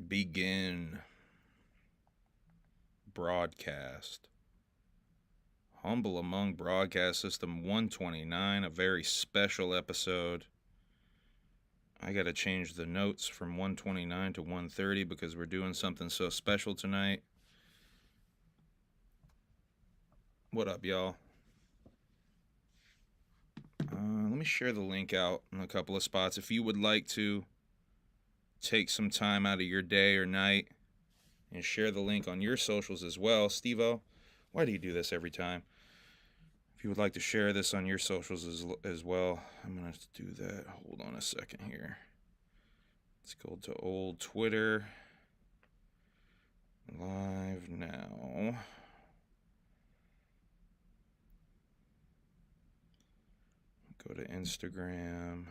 Begin broadcast. Humble Among Broadcast System 129, a very special episode. I gotta change the notes from 129 to 130 because we're doing something so special tonight. What up, y'all? Let me share the link out in a couple of spots. If you would like to take some time out of your day or night and share the link on your socials as well. Steve-O, why do you do this every time? If you would like to share this on your socials as well, I'm going to do that. Hold on a second here. Let's go to old Twitter. Live now. Go to Instagram.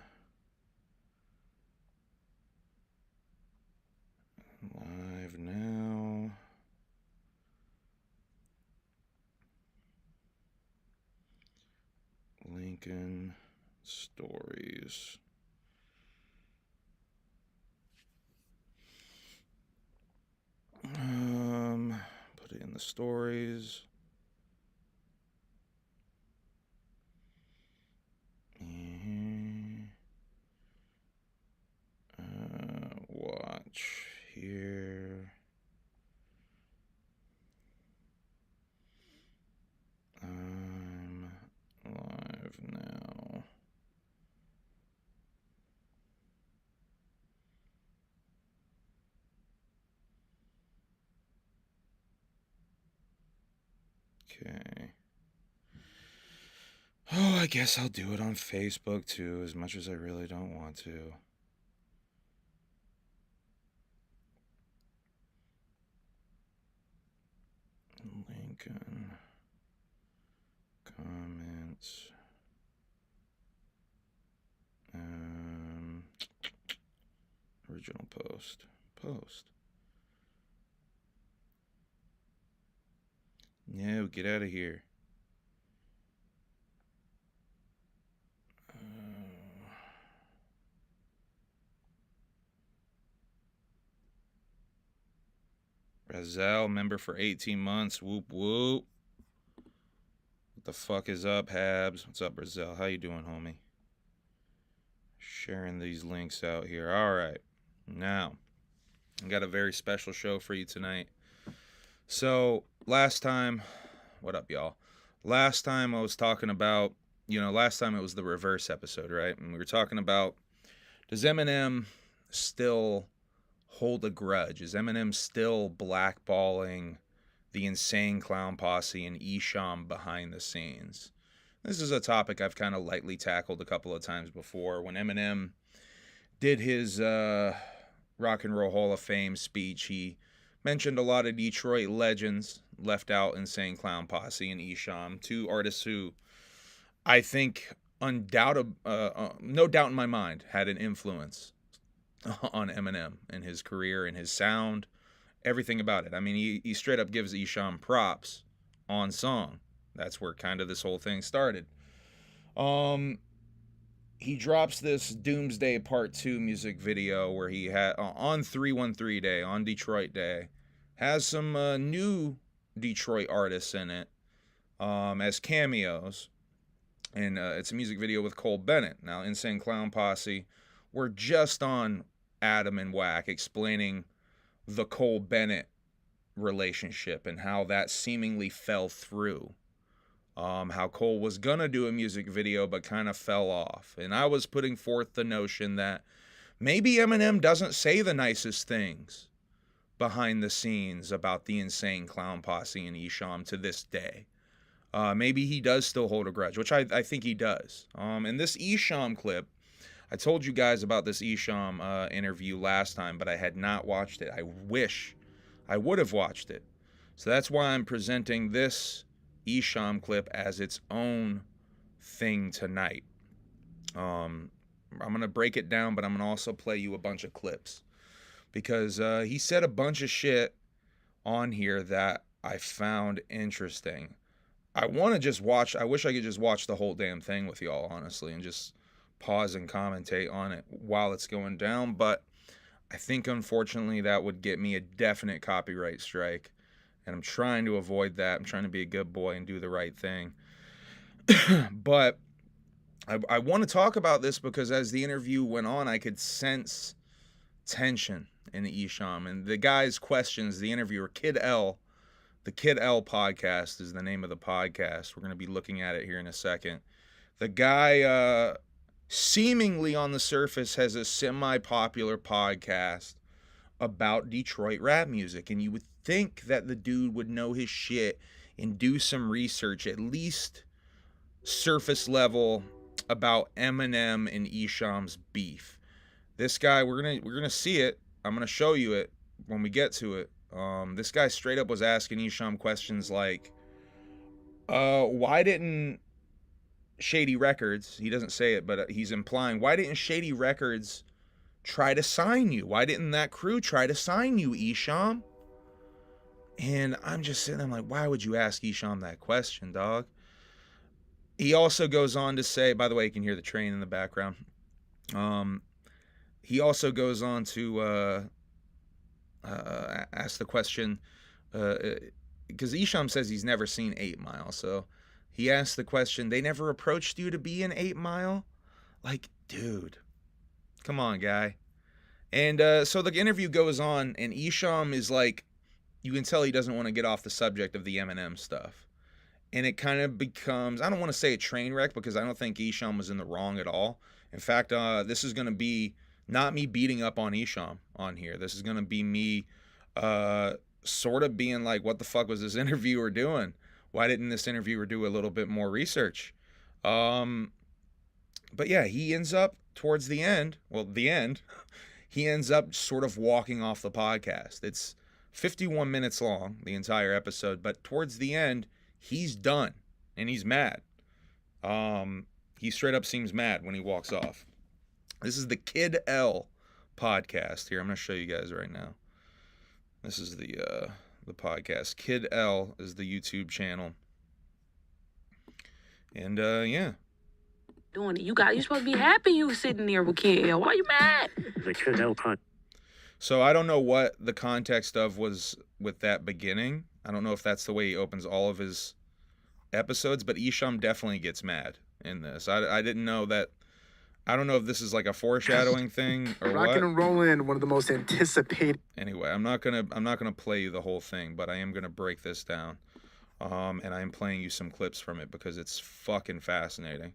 Live now. Lincoln Stories. Put it in the stories. Watch here. I'm live now. Okay. Oh, I guess I'll do it on Facebook too, as much as I really don't want to. Lincoln. Comments. Original post. No, get out of here. Razal, member for 18 months. Whoop, whoop. What the fuck is up, HABS? What's up, Razal? How you doing, homie? Sharing these links out here. All right. Now, I got a very special show for you tonight. So, last time, what up, y'all? Last time I was talking about, last time it was the reverse episode, right? And we were talking about, does Eminem still hold a grudge? Is Eminem still blackballing the Insane Clown Posse and Esham behind the scenes? This is a topic I've kind of lightly tackled a couple of times before. When Eminem did his Rock and Roll Hall of Fame speech, he mentioned a lot of Detroit legends, left out Insane Clown Posse and Esham, two artists who I think no doubt in my mind, had an influence on Eminem and his career and his sound, everything about it. I mean, he straight up gives Esham props on song. That's where kind of this whole thing started. He drops this Doomsday Part 2 music video where he had, on 313 Day, on Detroit Day, has some new Detroit artists in it as cameos. And it's a music video with Cole Bennett. Now, Insane Clown Posse, we're just on Adam and Wack explaining the Cole Bennett relationship and how that seemingly fell through. How Cole was gonna do a music video but kind of fell off. And I was putting forth the notion that maybe Eminem doesn't say the nicest things behind the scenes about the Insane Clown Posse and Esham to this day. Maybe he does still hold a grudge, which I think he does. And this Esham clip, I told you guys about this Esham interview last time, but I had not watched it. I wish I would have watched it. So that's why I'm presenting this Esham clip as its own thing tonight. I'm going to break it down, but I'm going to also play you a bunch of clips. Because he said a bunch of shit on here that I found interesting. I want to just watch, I wish I could just watch the whole damn thing with y'all, honestly, and just pause and commentate on it while it's going down, but I think, unfortunately, that would get me a definite copyright strike. And I'm trying to avoid that. I'm trying to be a good boy and do the right thing. But I want to talk about this because as the interview went on, I could sense tension in Esham. And the guy's questions, the interviewer, Kid L, the Kid L podcast is the name of the podcast. We're going to be looking at it here in a second. The guy, seemingly on the surface, has a semi-popular podcast about Detroit rap music. And you would think that the dude would know his shit and do some research, at least surface level, about Eminem and Esham's beef. This guy, we're gonna see it. I'm gonna show you it when we get to it. This guy straight up was asking Esham questions like, why didn't Shady Records, he doesn't say it, but he's implying, why didn't Shady Records try to sign you? Why didn't that crew try to sign you, Esham? And I'm just sitting there, I'm like, why would you ask Esham that question, dog? He also goes on to say, by the way, you can hear the train in the background. He also goes on to ask the question, because Esham says he's never seen 8 Mile. So he asked the question, they never approached you to be in 8 Mile? Like, dude, come on, guy. And so the interview goes on, and Esham is like, you can tell he doesn't want to get off the subject of the Eminem stuff. And it kind of becomes, I don't want to say a train wreck because I don't think Esham was in the wrong at all. In fact, this is going to be not me beating up on Esham on here. This is going to be me sort of being like, what the fuck was this interviewer doing? Why didn't this interviewer do a little bit more research? But yeah, he ends up towards the end, he ends up sort of walking off the podcast. It's 51 minutes long, the entire episode, but towards the end, he's done, and he's mad. He straight up seems mad when he walks off. This is the Kid L podcast. Here, I'm going to show you guys right now. This is the podcast. Kid L is the YouTube channel. And, yeah. Doing it. You're supposed to be happy you sitting there with Kid L. Why you mad? The Kid L podcast. So I don't know what the context of was with that beginning. I don't know if that's the way he opens all of his episodes, but Esham definitely gets mad in this. I didn't know that. I don't know if this is like a foreshadowing thing or what. Rockin' and rollin', one of the most anticipated. Anyway, I'm not gonna play you the whole thing, but I am gonna break this down, and I am playing you some clips from it because it's fucking fascinating.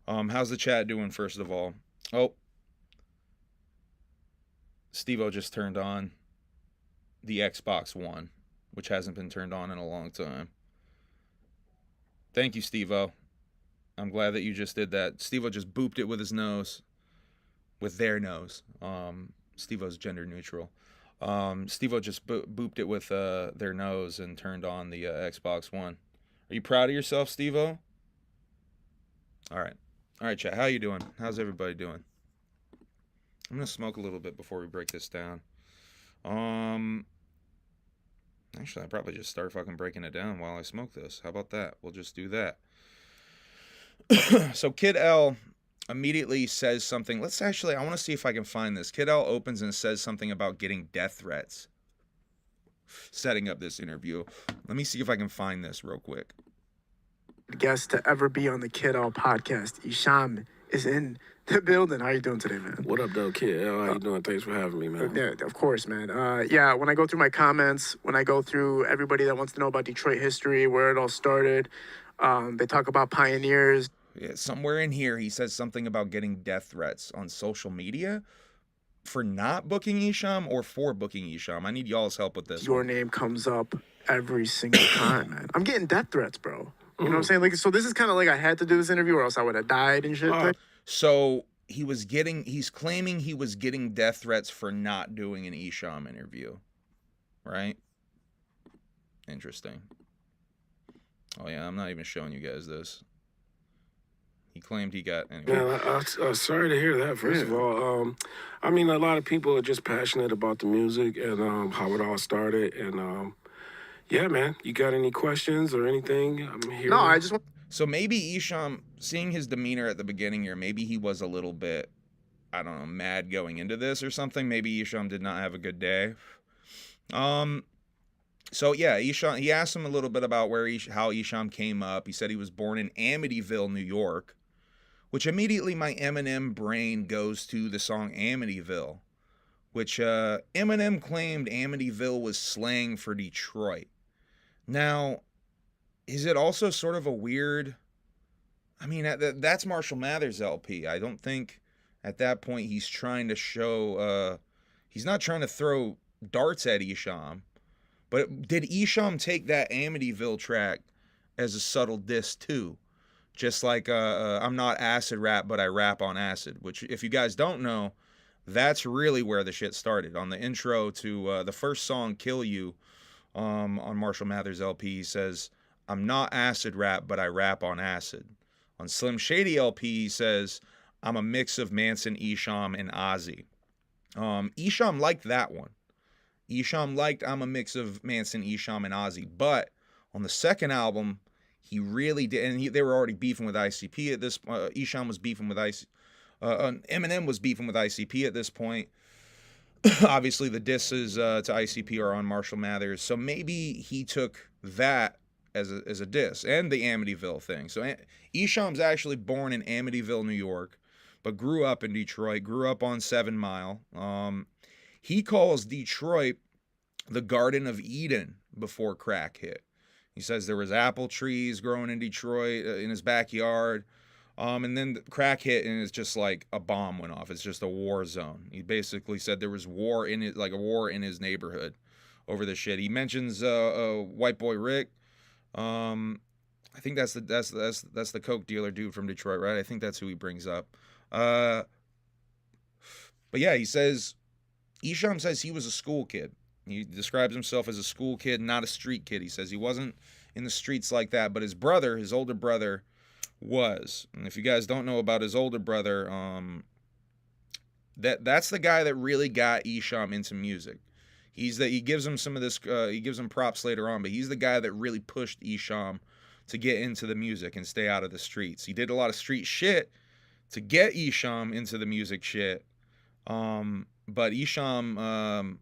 How's the chat doing, first of all? Oh, Steve-O just turned on the Xbox One, which hasn't been turned on in a long time. Thank you, Steve-O. I'm glad that you just did that. Steve-O just booped it with his nose. With their nose. Steve-O's gender neutral. Steve-O just booped it with their nose and turned on the Xbox One. Are you proud of yourself, Steve-O? All right. All right, chat. How you doing? How's everybody doing? I'm going to smoke a little bit before we break this down. Actually, I'll probably just start fucking breaking it down while I smoke this. How about that? We'll just do that. So Kid L immediately says something. I want to see if I can find this. Kid L opens and says something about getting death threats. Setting up this interview. Let me see if I can find this real quick. Guest to ever be on the Kid L podcast. Esham is in the building. How you doing today, man? What up, though, Kid L? How you doing? Thanks for having me, man. Yeah, of course, man. Yeah, when I go through my comments, when I go through everybody that wants to know about Detroit history, where it all started, they talk about pioneers. Yeah, somewhere in here, he says something about getting death threats on social media for not booking Esham or for booking Esham. I need y'all's help with this. Your name comes up every single time, man. I'm getting death threats, bro. You know what I'm saying? Like, so this is kind of like I had to do this interview or else I would have died and shit. So he's claiming he was getting death threats for not doing an Esham interview, right? Interesting. Oh yeah, I'm not even showing you guys this. He claimed he got. Anyway. Yeah, I'm sorry to hear that. First of all, I mean, a lot of people are just passionate about the music and how it all started. And yeah, man, you got any questions or anything? I'm here. No, I just want. So maybe Esham, seeing his demeanor at the beginning here, maybe he was a little bit, I don't know, mad going into this or something. Maybe Esham did not have a good day. So yeah, Esham, he asked him a little bit about how Esham came up. He said he was born in Amityville, New York, which immediately my Eminem brain goes to the song Amityville, which Eminem claimed Amityville was slang for Detroit. Now, is it also sort of a weird... I mean, that's Marshall Mathers' LP. I don't think at that point he's trying to show... he's not trying to throw darts at Esham. But did Esham take that Amityville track as a subtle diss too? Just like I'm not acid rap, but I rap on acid. Which, if you guys don't know, that's really where the shit started. On the intro to the first song, Kill You, on Marshall Mathers' LP, he says, I'm not acid rap, but I rap on acid. On Slim Shady LP, he says, I'm a mix of Manson, Esham, and Ozzy. Esham liked that one. Esham liked I'm a mix of Manson, Esham, and Ozzy. But on the second album, he really did, and they were already beefing with ICP at this point. Esham was beefing with Eminem was beefing with ICP at this point. Obviously, the disses to ICP are on Marshall Mathers. So maybe he took that as a diss, and the Amityville thing. So Esham's actually born in Amityville, New York, but grew up in Detroit, grew up on 7 Mile. He calls Detroit the Garden of Eden before crack hit. He says there was apple trees growing in Detroit in his backyard. And then the crack hit, and it's just like a bomb went off. It's just a war zone. He basically said there was war in it, like a war in his neighborhood over this shit. He mentions White Boy Rick. I think that's the coke dealer dude from Detroit, right? I think that's who he brings up. But yeah, he says Esham says he was a school kid. He describes himself as a school kid, not a street kid. He says he wasn't in the streets like that, but his brother, his older brother, was. And if you guys don't know about his older brother, that's the guy that really got Esham into music. He gives him some of this, he gives him props later on, but he's the guy that really pushed Esham to get into the music and stay out of the streets. He did a lot of street shit to get Esham into the music shit. But Esham,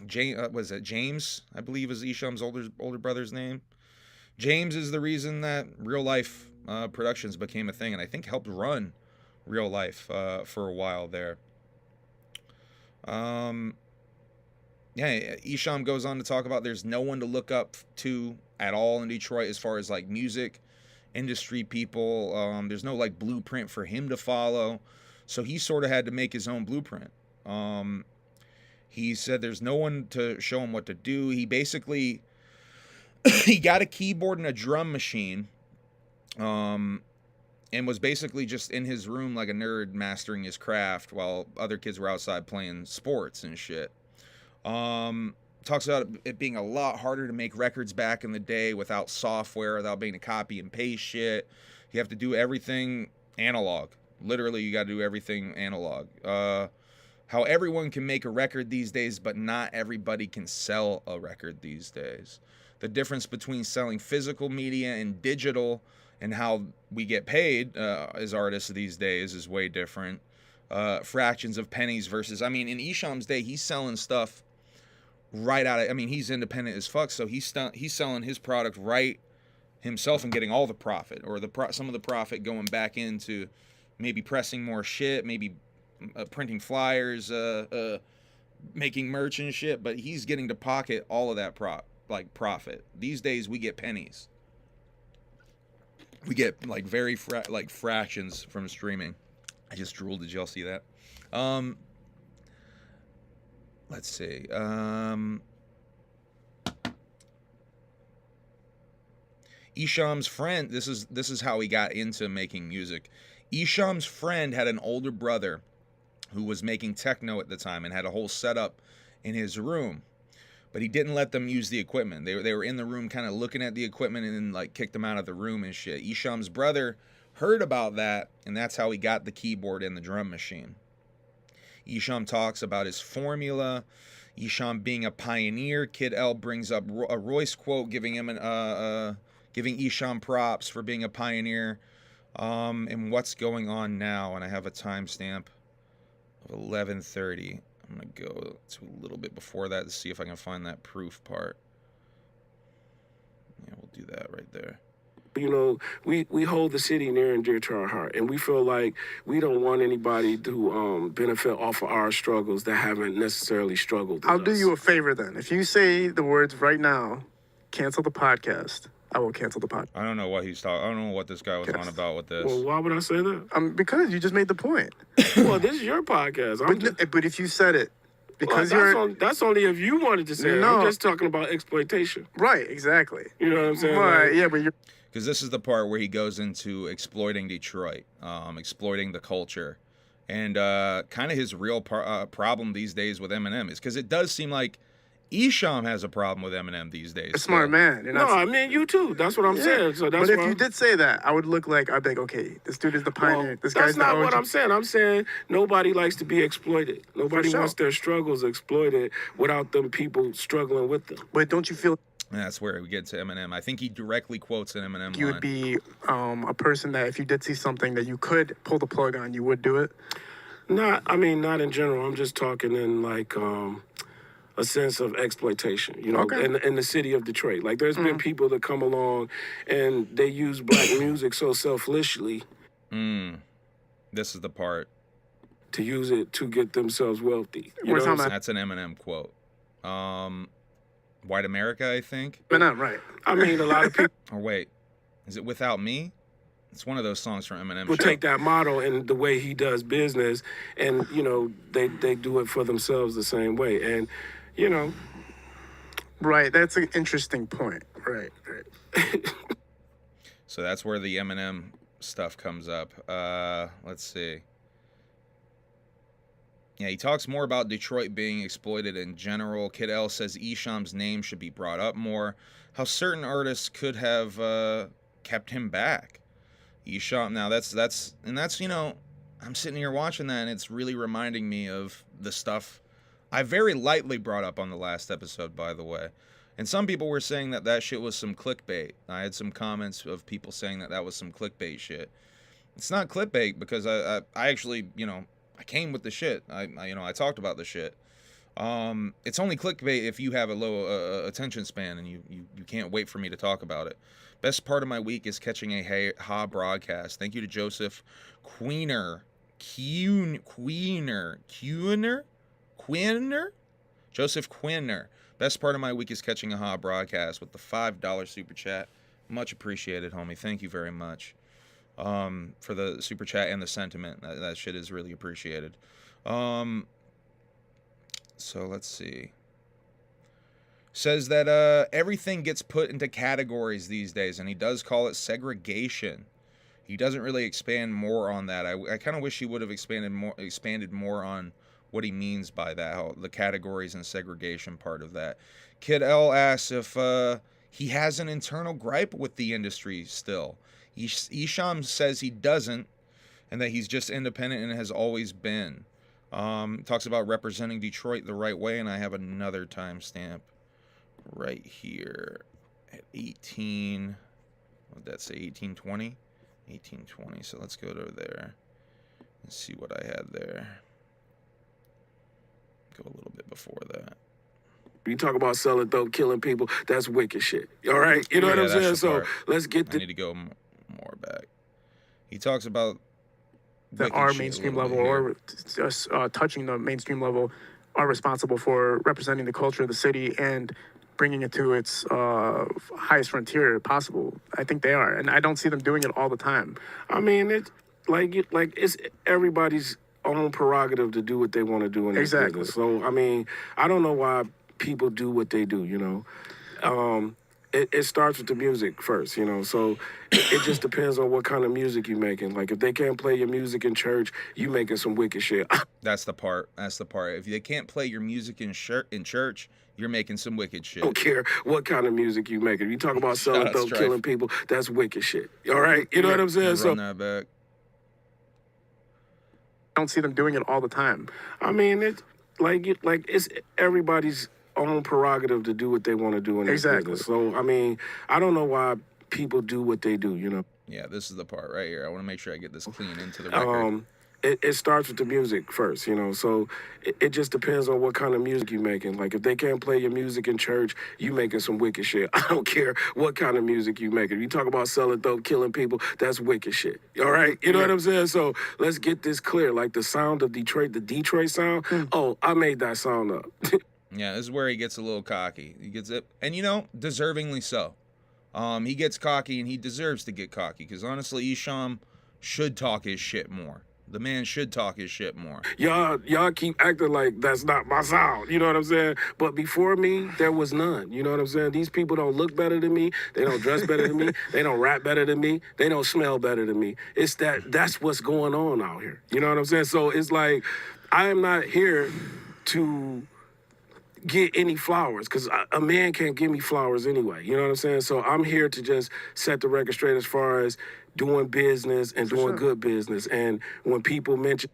James, I believe is Esham's older brother's name. James is the reason that Real Life Productions became a thing, and I think helped run Real Life for a while there. Yeah, Esham goes on to talk about there's no one to look up to at all in Detroit as far as like music industry people. There's no like blueprint for him to follow, so he sort of had to make his own blueprint. He said there's no one to show him what to do. He basically he got a keyboard and a drum machine, and was basically just in his room like a nerd mastering his craft while other kids were outside playing sports and shit. Talks about it being a lot harder to make records back in the day without software, without being a copy and paste shit. You have to do everything analog. Literally, you got to do everything analog. How everyone can make a record these days, but not everybody can sell a record these days. The difference between selling physical media and digital and how we get paid as artists these days is way different. Fractions of pennies versus, I mean, in Esham's day, he's selling stuff right out of, I mean, he's independent as fuck, so he's selling his product right himself and getting all the profit, or some of the profit going back into maybe pressing more shit, maybe printing flyers, making merch and shit, but he's getting to pocket all of that profit. These days we get pennies. We get like very fractions from streaming. I just drooled. Did y'all see that? Let's see. Esham's friend, this is how he got into making music. Esham's friend had an older brother who was making techno at the time and had a whole setup in his room, but he didn't let them use the equipment. They were in the room kind of looking at the equipment and then like kicked them out of the room and shit. Esham's brother heard about that, and that's how he got the keyboard and the drum machine. Esham talks about his formula, Esham being a pioneer. Kid L brings up a Royce quote giving him giving Esham props for being a pioneer. And what's going on now, and I have a timestamp 11:30. I'm going to go to a little bit before that to see if I can find that proof part. Yeah, we'll do that right there. You know, we hold the city near and dear to our heart, and we feel like we don't want anybody to benefit off of our struggles that haven't necessarily struggled with I'll do us. you a favor then. If you say the words right now, cancel the podcast, I will cancel the podcast. I don't know what he's talking. I don't know what this guy was on about with this. Well, why would I say that? Because you just made the point. Well, this is your podcast. But if you said it, because that's only if you wanted to say it. I'm just talking about exploitation. Right, exactly. You know what I'm saying? Right, Like, yeah, but you're... Because this is the part where he goes into exploiting Detroit, exploiting the culture. And kind of his real problem these days with Eminem is because it does seem like Esham has a problem with Eminem these days. A smart man. No, I mean, you too. That's what I'm saying. So that's but if you did say that, I would look like, I'd be like, okay, this dude is the pioneer. This guy's the OG. That's not what I'm saying. I'm saying nobody likes to be exploited. Nobody wants their struggles exploited without them people struggling with them. But don't you feel... And that's where we get to Eminem. I think he directly quotes an Eminem You would be a person that if you did see something that you could pull the plug on, you would do it? Not in general. I'm just talking in like a sense of exploitation, you know, in the city of Detroit. Like there's been people that come along and they use black music so selfishly. This is the part. To use it to get themselves wealthy. You know that's an Eminem quote. White America, I think. Eminem, right. I mean, a lot of people... Or wait, is it Without Me? It's one of those songs from Eminem. We'll take that motto and the way he does business, and, you know, they do it for themselves the same way. And, you know... Right, that's an interesting point. Right. So that's where the Eminem stuff comes up. Let's see. Yeah, he talks more about Detroit being exploited in general. Kid L says Esham's name should be brought up more. How certain artists could have kept him back. Esham, now that's you know, I'm sitting here watching that and it's really reminding me of the stuff I very lightly brought up on the last episode, by the way. And some people were saying that shit was some clickbait. I had some comments of people saying that was some clickbait shit. It's not clickbait because I actually, you know, I came with the shit. I talked about the shit. It's only clickbait if you have a low attention span and you can't wait for me to talk about it. Best part of my week is catching a HA broadcast. Thank you to Joseph Queener. Joseph Queener. Best part of my week is catching a HA broadcast with the $5 super chat. Much appreciated, homie. Thank you very much. For the super chat and the sentiment. That shit is really appreciated. So let's see. Says that everything gets put into categories these days, and he does call it segregation. He doesn't really expand more on that. I kind of wish he would have expanded more on what he means by that, how the categories and segregation part of that. Kid L asks if he has an internal gripe with the industry still. Esham says he doesn't, and that he's just independent and has always been. Talks about representing Detroit the right way, and I have another timestamp right here at 18. What did that say? 1820? 1820. So let's go to there and see what I had there. Go a little bit before that. You talk about selling dope, killing people, that's wicked shit. All right? You know what I'm saying? So let's get I need to go more back. He talks about that our mainstream level or just touching the mainstream level are responsible for representing the culture of the city and bringing it to its highest frontier possible. I think they are, and I don't see them doing it all the time. I mean, it's like it's everybody's own prerogative to do what they want to do in this business. So I mean, I don't know why people do what they do. You know, it starts with the music first. You know, so it just depends on what kind of music you're making. Like if they can't play your music in church, you making some wicked shit. That's the part. If they can't play your music in church, you're making some wicked shit. I don't care what kind of music you making. You talk about selling dope, killing people, that's wicked shit. All right? You know what I'm saying? Run that back. I don't see them doing it all the time. I mean, it's it's everybody's own prerogative to do what they want to do in this business. So, I mean, I don't know why people do what they do, you know? Yeah, this is the part right here. I want to make sure I get this clean into the record. it starts with the music first, you know. So it just depends on what kind of music you're making. Like if they can't play your music in church, you making some wicked shit. I don't care what kind of music you making. You talk about selling dope, killing people, that's wicked shit. All right, you know what I'm saying? So let's get this clear. Like the sound of Detroit, the Detroit sound. Oh, I made that sound up. Yeah, this is where he gets a little cocky. He gets it, and you know, deservingly so. He gets cocky, and he deserves to get cocky because honestly, Esham should talk his shit more. The man should talk his shit more. Y'all keep acting like that's not my sound. You know what I'm saying? But before me, there was none. You know what I'm saying? These people don't look better than me. They don't dress better than me. They don't rap better than me. They don't smell better than me. It's that's what's going on out here. You know what I'm saying? So it's like I am not here to get any flowers because a man can't give me flowers anyway. You know what I'm saying? So I'm here to just set the record straight as far as doing business and doing good business. And when people mention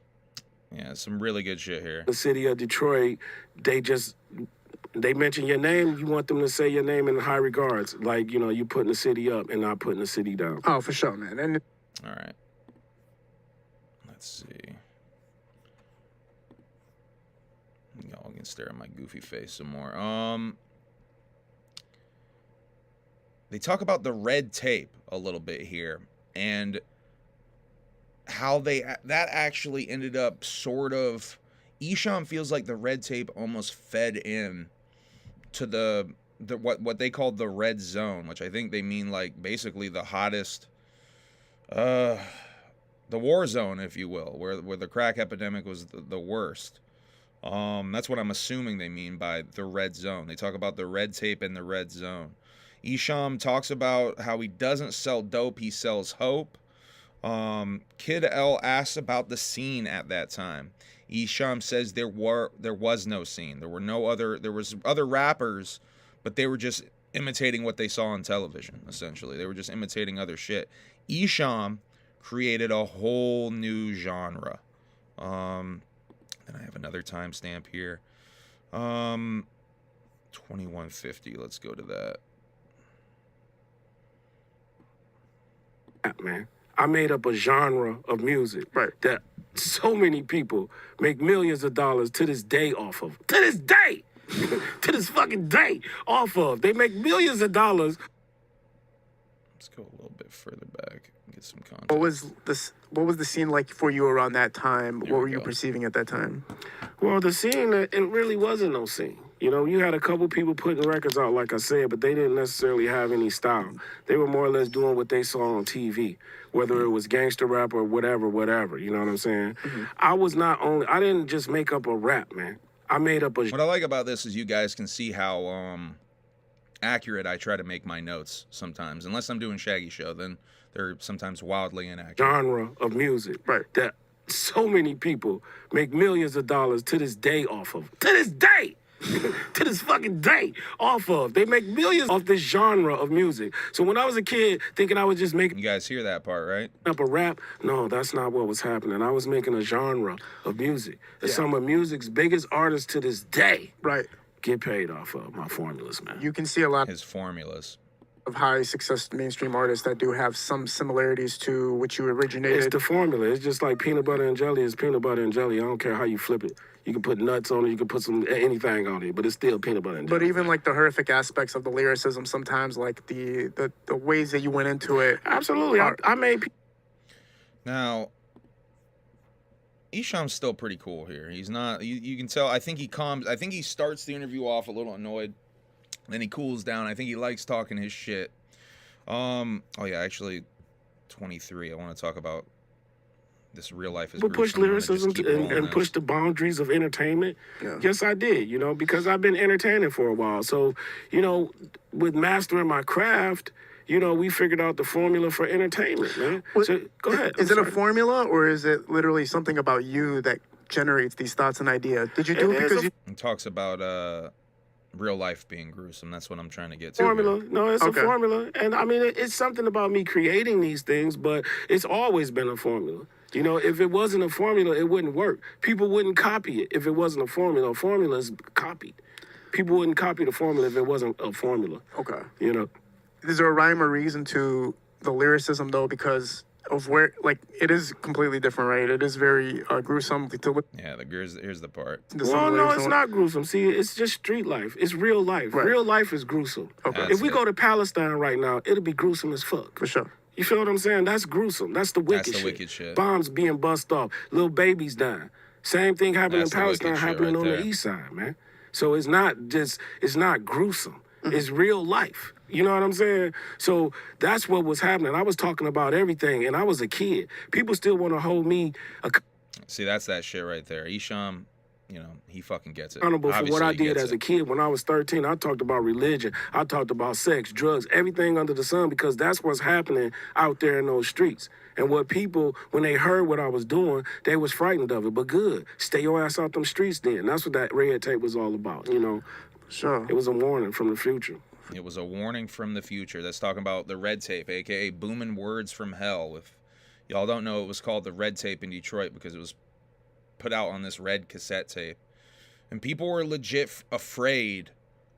some really good shit here. The city of Detroit, they mention your name. You want them to say your name in high regards, like you know you putting the city up and not putting the city down. Oh, for sure, man. And all right, let's see. Y'all can stare at my goofy face some more. They talk about the red tape a little bit here and how that actually ended up sort of. Esham feels like the red tape almost fed in to the what they called the red zone, which I think they mean like basically the hottest, the war zone, if you will, where the crack epidemic was the worst. That's what I'm assuming they mean by the red zone. They talk about the red tape in the red zone. Esham talks about how he doesn't sell dope, he sells hope. Kid L asks about the scene at that time. Esham says there was no scene. There was other rappers, but they were just imitating what they saw on television, essentially. They were just imitating other shit. Esham created a whole new genre. And I have another timestamp here. 2150. Let's go to that. Man, I made up a genre of music that so many people make millions of dollars to this day off of. To this day! To this fucking day off of. They make millions of dollars. Let's go a little bit further back and get some context. What was the scene like for you around that time? What were you perceiving at that time? Well, the scene, it really wasn't no scene. You know, you had a couple people putting records out, like I said, but they didn't necessarily have any style. They were more or less doing what they saw on TV, whether it was gangster rap or whatever, you know what I'm saying? Mm-hmm. I didn't just make up a rap, man. I made up a... What I like about this is you guys can see how accurate I try to make my notes sometimes. Unless I'm doing Shaggy Show, then they're sometimes wildly inaccurate. Genre of music that so many people make millions of dollars to this day off of. To this day! To this fucking day off of. They make millions off this genre of music. So when I was a kid thinking I was just making... You guys hear that part, right? Up a rap? No, that's not what was happening. I was making a genre of music. And some of music's biggest artists to this day get paid off of my formulas, man. You can see a lot his formulas of high success mainstream artists that do have some similarities to what you originated. It's the formula. It's just like peanut butter and jelly is peanut butter and jelly. I don't care how you flip it. You can put nuts on it, you can put anything on it, but it's still peanut butter and jelly. But even like the horrific aspects of the lyricism, sometimes like the ways that you went into it. Absolutely. I made... Now, Esham's still pretty cool here. He's not, you can tell, I think he starts the interview off a little annoyed. Then he cools down. I think he likes talking his shit. Oh yeah, actually, 23. I want to talk about this real life is gruesome. Push lyricism and push the boundaries of entertainment. Yeah. Yes, I did. You know, because I've been entertaining for a while. So, you know, with mastering my craft, you know, we figured out the formula for entertainment, man. So go ahead. Is it a formula or is it literally something about you that generates these thoughts and ideas? Did you do it because you... He talks about real life being gruesome. That's what I'm trying to get to. Formula. Here. No, it's a formula. And I mean, it's something about me creating these things, but it's always been a formula. You know, if it wasn't a formula, it wouldn't work. People wouldn't copy it if it wasn't a formula. A formula is copied. People wouldn't copy the formula if it wasn't a formula. Okay. You know? Is there a rhyme or reason to the lyricism, though? Because of where, like, it is completely different, right? It is very gruesome. Yeah, here's the part. Well, no, it's not gruesome. See, it's just street life. It's real life. Right. Real life is gruesome. Okay. If we go to Palestine right now, it'll be gruesome as fuck. For sure. You feel what I'm saying? That's gruesome. That's the wicked shit. Bombs being bust off. Little babies dying. Same thing happening in Palestine happening on the east side, man. So it's not gruesome. It's real life. You know what I'm saying? So that's what was happening. I was talking about everything, and I was a kid. People still want to hold me See, that's that shit right there. Esham, you know, he fucking gets it. accountable for what I did as a kid. When I was 13, I talked about religion. I talked about sex, drugs, everything under the sun, because that's what's happening out there in those streets. And what people, when they heard what I was doing, they was frightened of it. But good, stay your ass out them streets then. That's what that red tape was all about, you know. Sure. It was a warning from the future. It was a warning from the future. That's talking about the red tape, a.k.a. Booming Words from Hell. If y'all don't know, it was called the red tape in Detroit because it was put out on this red cassette tape. And people were legit afraid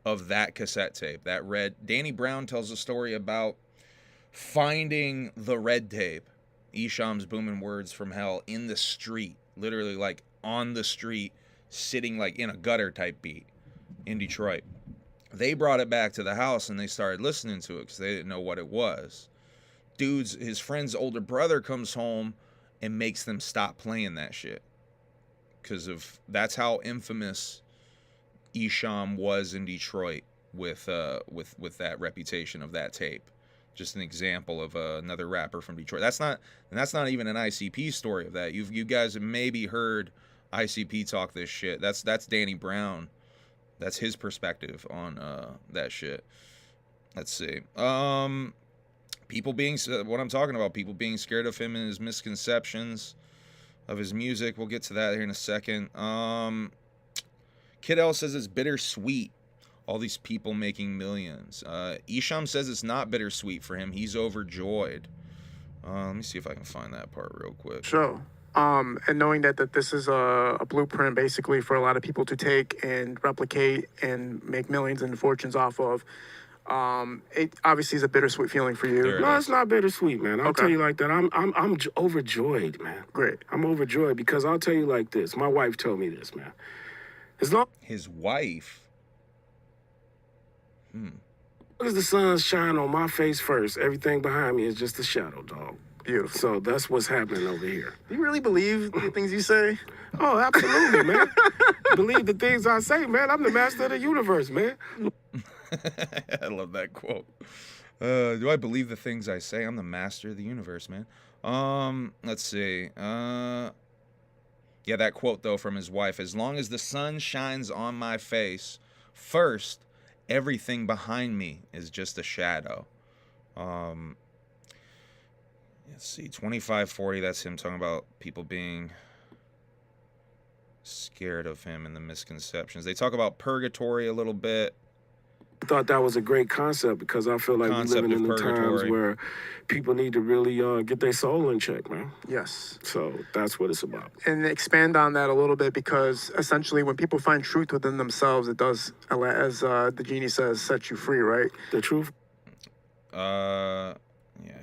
of that cassette tape, that red. Danny Brown tells a story about finding the red tape, Esham's Booming Words from Hell, in the street, literally like on the street, sitting like in a gutter type beat in Detroit. They brought it back to the house and they started listening to it because they didn't know what it was. His friend's older brother comes home and makes them stop playing that shit. Because that's how infamous Esham was in Detroit with that reputation of that tape. Just an example of another rapper from Detroit. That's not even an ICP story of that. You guys have maybe heard ICP talk this shit. That's Danny Brown. That's his perspective on that shit. Let's see. People being, what I'm talking about, people being scared of him and his misconceptions of his music. We'll get to that here in a second. Kid L says it's bittersweet. All these people making millions. Esham says it's not bittersweet for him. He's overjoyed. Let me see if I can find that part real quick. Sure. And knowing that this is a blueprint basically for a lot of people to take and replicate and make millions and fortunes off of, it obviously is a bittersweet feeling for you. No, it's not bittersweet, man. I'll tell you like that. I'm overjoyed, man. Great. I'm overjoyed because I'll tell you like this. My wife told me this, man. As long His wife. as the sun shine on my face first, everything behind me is just a shadow, dog. Beautiful. So that's what's happening over here. Do you really believe the things you say? Oh, absolutely, man. Believe the things I say, man. I'm the master of the universe, man. I love that quote. Do I believe the things I say? I'm the master of the universe, man. Let's see. Yeah, that quote, though, from his wife. As long as the sun shines on my face, first, everything behind me is just a shadow. Let's see, 2540, that's him talking about people being scared of him and the misconceptions. They talk about purgatory a little bit. I thought that was a great concept because I feel like we're living in the times where people need to really get their soul in check, man. Yes. So that's what it's about. And expand on that a little bit because essentially when people find truth within themselves, it does, as the genie says, set you free, right? The truth. Yeah,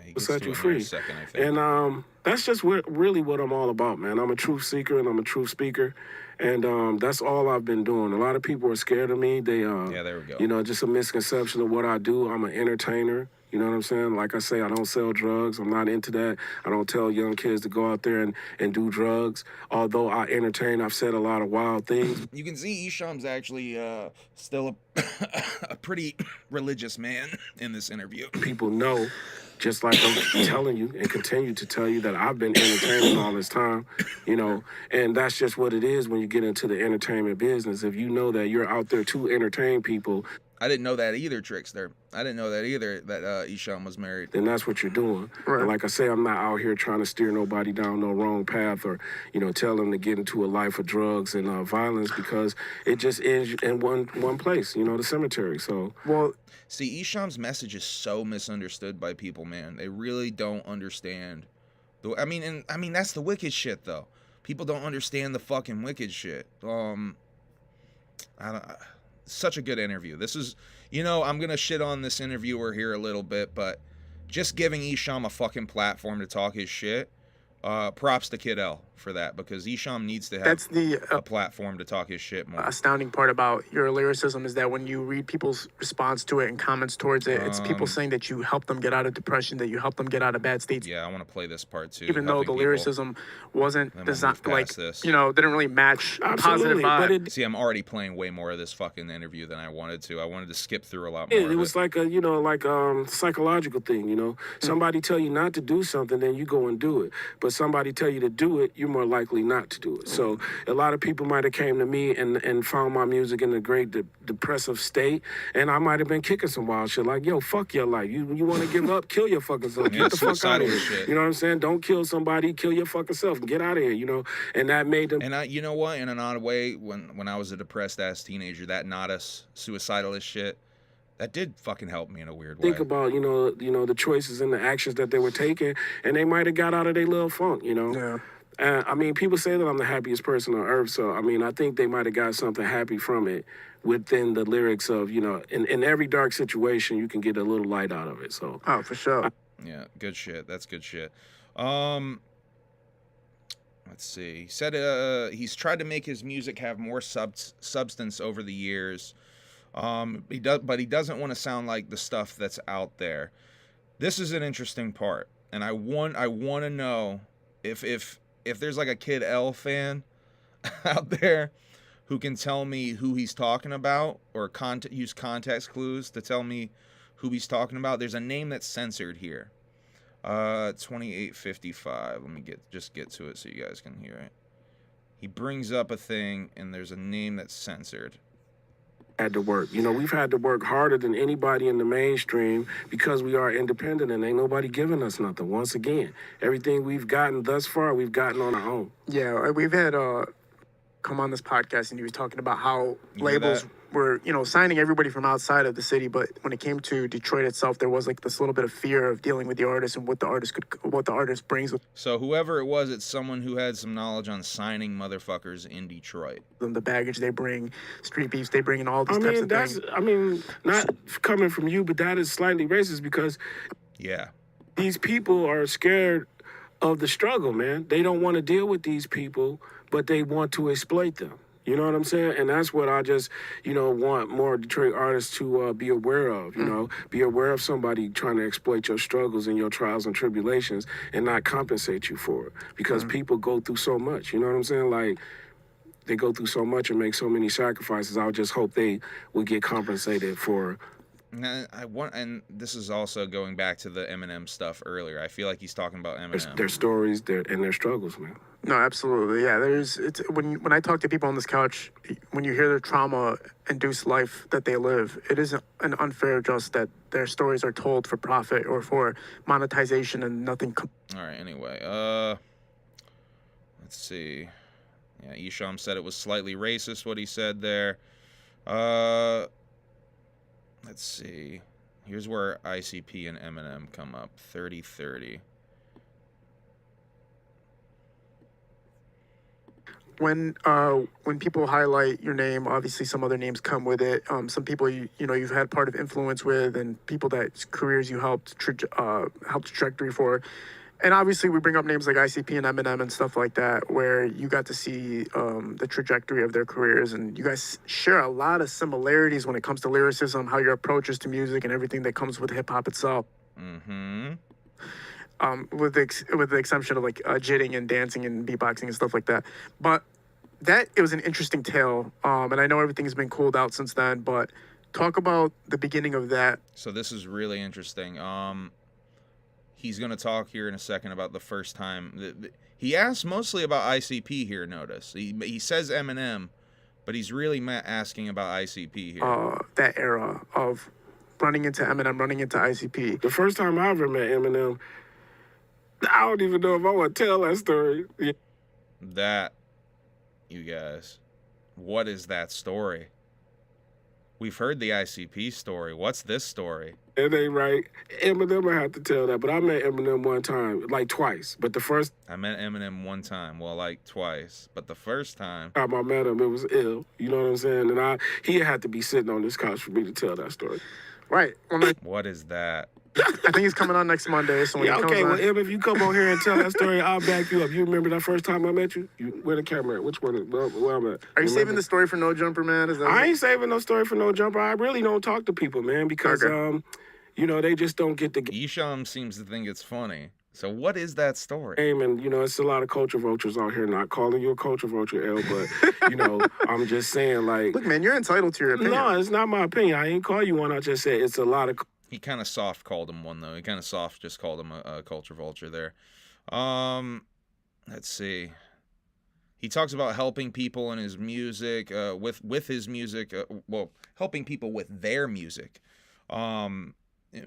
he gets set to you it in free. a second, I think. And that's just really what I'm all about, man. I'm a truth seeker and I'm a truth speaker. And that's all I've been doing. A lot of people are scared of me. They, yeah, there we go. You know, just a misconception of what I do. I'm an entertainer. You know what I'm saying? Like I say, I don't sell drugs. I'm not into that. I don't tell young kids to go out there and do drugs. Although I entertain, I've said a lot of wild things. You can see Esham's actually still a pretty religious man in this interview. People know, just like I'm telling you and continue to tell you, that I've been entertaining all this time, you know, and that's just what it is when you get into the entertainment business. If you know that you're out there to entertain people. I didn't know that either, Trickster. I didn't know that either, that Esham was married. Then that's what you're doing. Right. And like I say, I'm not out here trying to steer nobody down no wrong path or, you know, tell them to get into a life of drugs and violence, because it just ends in one place, you know, the cemetery. So, well, see, Esham's message is so misunderstood by people, man. They really don't understand. I mean, that's the wicked shit, though. People don't understand the fucking wicked shit. Such a good interview. This is, you know, I'm gonna shit on this interviewer here a little bit, but just giving Esham a fucking platform to talk his shit. Props to Kid L for that, because Esham needs to have a platform to talk his shit more. Astounding part about your lyricism is that when you read people's response to it and comments towards it, it's people saying that you help them get out of depression, that you help them get out of bad states. Yeah, I want to play this part too. Even though the lyricism wasn't designed, like, you know, didn't really match positive vibe. See, I'm already playing way more of this fucking interview than I wanted to. I wanted to skip through a lot more. It was like a, you know, like psychological thing, you know. Somebody tell you not to do something, then you go and do it. But somebody tell you to do it, you're more likely not to do it. So a lot of people might have came to me and found my music in a great depressive state, and I might have been kicking some wild shit like, yo, fuck your life. You want to give up? Kill your fucking self. Get the fuck out of here. Shit. You know what I'm saying? Don't kill somebody. Kill your fucking self. Get out of here, you know? And that made them... And you know what? In an odd way, when I was a depressed-ass teenager, that not as suicidalist shit, that did fucking help me in a weird way. Think about, you know, the choices and the actions that they were taking, and they might have got out of their little funk, you know? Yeah. I mean, people say that I'm the happiest person on earth, so, I mean, I think they might have got something happy from it within the lyrics of, you know, in every dark situation, you can get a little light out of it, so. Oh, for sure. Yeah, good shit. That's good shit. Let's see. He said he's tried to make his music have more substance over the years. But he doesn't want to sound like the stuff that's out there. This is an interesting part, and I want to know if there's like a Kid L fan out there who can tell me who he's talking about, or use context clues to tell me who he's talking about. There's a name that's censored here. 2855. Let me just get to it so you guys can hear it. He brings up a thing, and there's a name that's censored. Had to work. You know, we've had to work harder than anybody in the mainstream because we are independent and ain't nobody giving us nothing. Once again, everything we've gotten thus far, we've gotten on our own. Yeah, we've had come on this podcast, and he was talking about how labels were, you know, signing everybody from outside of the city, but when it came to Detroit itself, there was like this little bit of fear of dealing with the artist and what the artist brings. So whoever it was, it's someone who had some knowledge on signing motherfuckers in Detroit. The baggage they bring, street beefs they bring, and all these types of things. I mean, not coming from you, but that is slightly racist because these people are scared of the struggle, man. They don't want to deal with these people, but they want to exploit them. You know what I'm saying? And that's what I just, you know, want more Detroit artists to be aware of, you know, be aware of somebody trying to exploit your struggles and your trials and tribulations and not compensate you for it. Because people go through so much, you know what I'm saying? Like, they go through so much and make so many sacrifices. I would just hope they would get compensated for. And this is also going back to the Eminem stuff earlier. I feel like he's talking about Eminem. Their stories and their struggles, man. No, absolutely. Yeah, when I talk to people on this couch, when you hear their trauma-induced life that they live, it is an unfair just that their stories are told for profit or for monetization and nothing. All right, anyway. Let's see. Yeah, Esham said it was slightly racist, what he said there. Let's see. Here's where ICP and Eminem come up. 30-30. When people highlight your name, obviously some other names come with it. Some people you've had part of influence with, and people that careers you helped trajectory for. And obviously we bring up names like ICP and Eminem and stuff like that, where you got to see the trajectory of their careers, and you guys share a lot of similarities when it comes to lyricism, how your approach is to music, and everything that comes with hip hop itself. Mm-hmm. With the exception of like jitting and dancing and beatboxing and stuff like that. But it was an interesting tale, and I know everything's been cooled out since then. But talk about the beginning of that. So this is really interesting. He's going to talk here in a second about the first time. He asked mostly about ICP here, notice. He says Eminem, but he's really asking about ICP here. That era of running into Eminem, running into ICP. The first time I ever met Eminem, I don't even know if I want to tell that story. That, you guys, what is that story? We've heard the ICP story. What's this story? It ain't right. Eminem, I have to tell that. But I met Eminem one time, like twice. But the first I met Eminem one time. Well, like twice. But the first time I met him, it was ill. You know what I'm saying? And he had to be sitting on this couch for me to tell that story. Right. What is that? I think he's coming on next Monday. So when Yeah, he comes okay. on, Well, Em, if you come on here and tell that story, I'll back you up. You remember that first time I met you? Where the camera at? Which one? Where I'm at? are you saving the story for No Jumper, man? Is that I ain't saving no story for No Jumper. I really don't talk to people, man, because, you know, they just don't get the Esham seems to think it's funny. So what is that story? game, and, you know, it's a lot of culture vultures out here. Not calling you a culture vulture, L, but, you know, I'm just saying, like... Look, man, you're entitled to your opinion. No, it's not my opinion. I ain't call you one. I just said it's a lot of... He kind of soft called him one, though. He kind of soft just called him a culture vulture there. Let's see. He talks about helping people in his music, with his music, well, helping people with their music.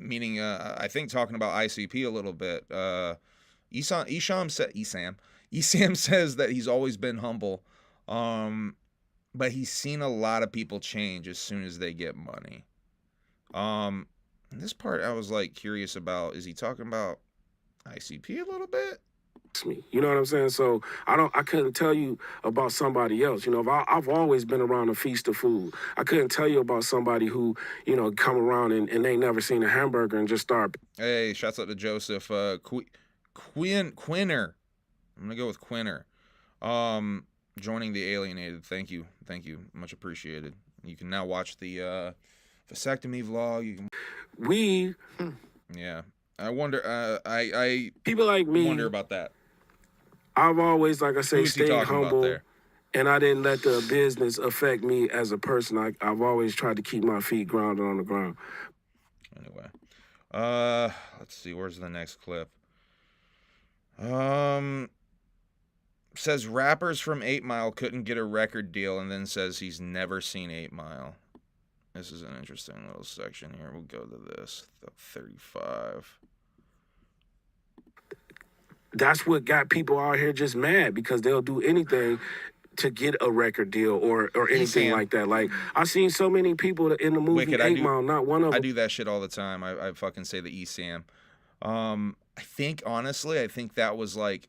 Meaning, I think talking about ICP a little bit. Esham says that he's always been humble, but he's seen a lot of people change as soon as they get money. This part I was like curious about. Is he talking about ICP a little bit? Me, you know what I'm saying? So I couldn't tell you about somebody else. You know, I've always been around a feast of food. I couldn't tell you about somebody who, you know, come around and they never seen a hamburger and just start. Hey, shouts out to Joseph. Quinner. I'm gonna go with Quinner. Joining the Alienated. Thank you, much appreciated. You can now watch the vasectomy vlog. You can. Yeah. I wonder. I people like me wonder about that. I've always, like I say, Who's he stayed talking about humble, there? and I didn't let the business affect me as a person. I've always tried to keep my feet grounded on the ground. Anyway, let's see. Where's the next clip? Says rappers from 8 Mile couldn't get a record deal, and then says he's never seen 8 Mile. This is an interesting little section here. We'll go to this. 35. That's what got people out here just mad, because they'll do anything to get a record deal or anything like that. Like, I've seen so many people in the movie Wicked, 8 Mile, not one of them. I do that shit all the time. I fucking say the Esham. I think, honestly, I think that was like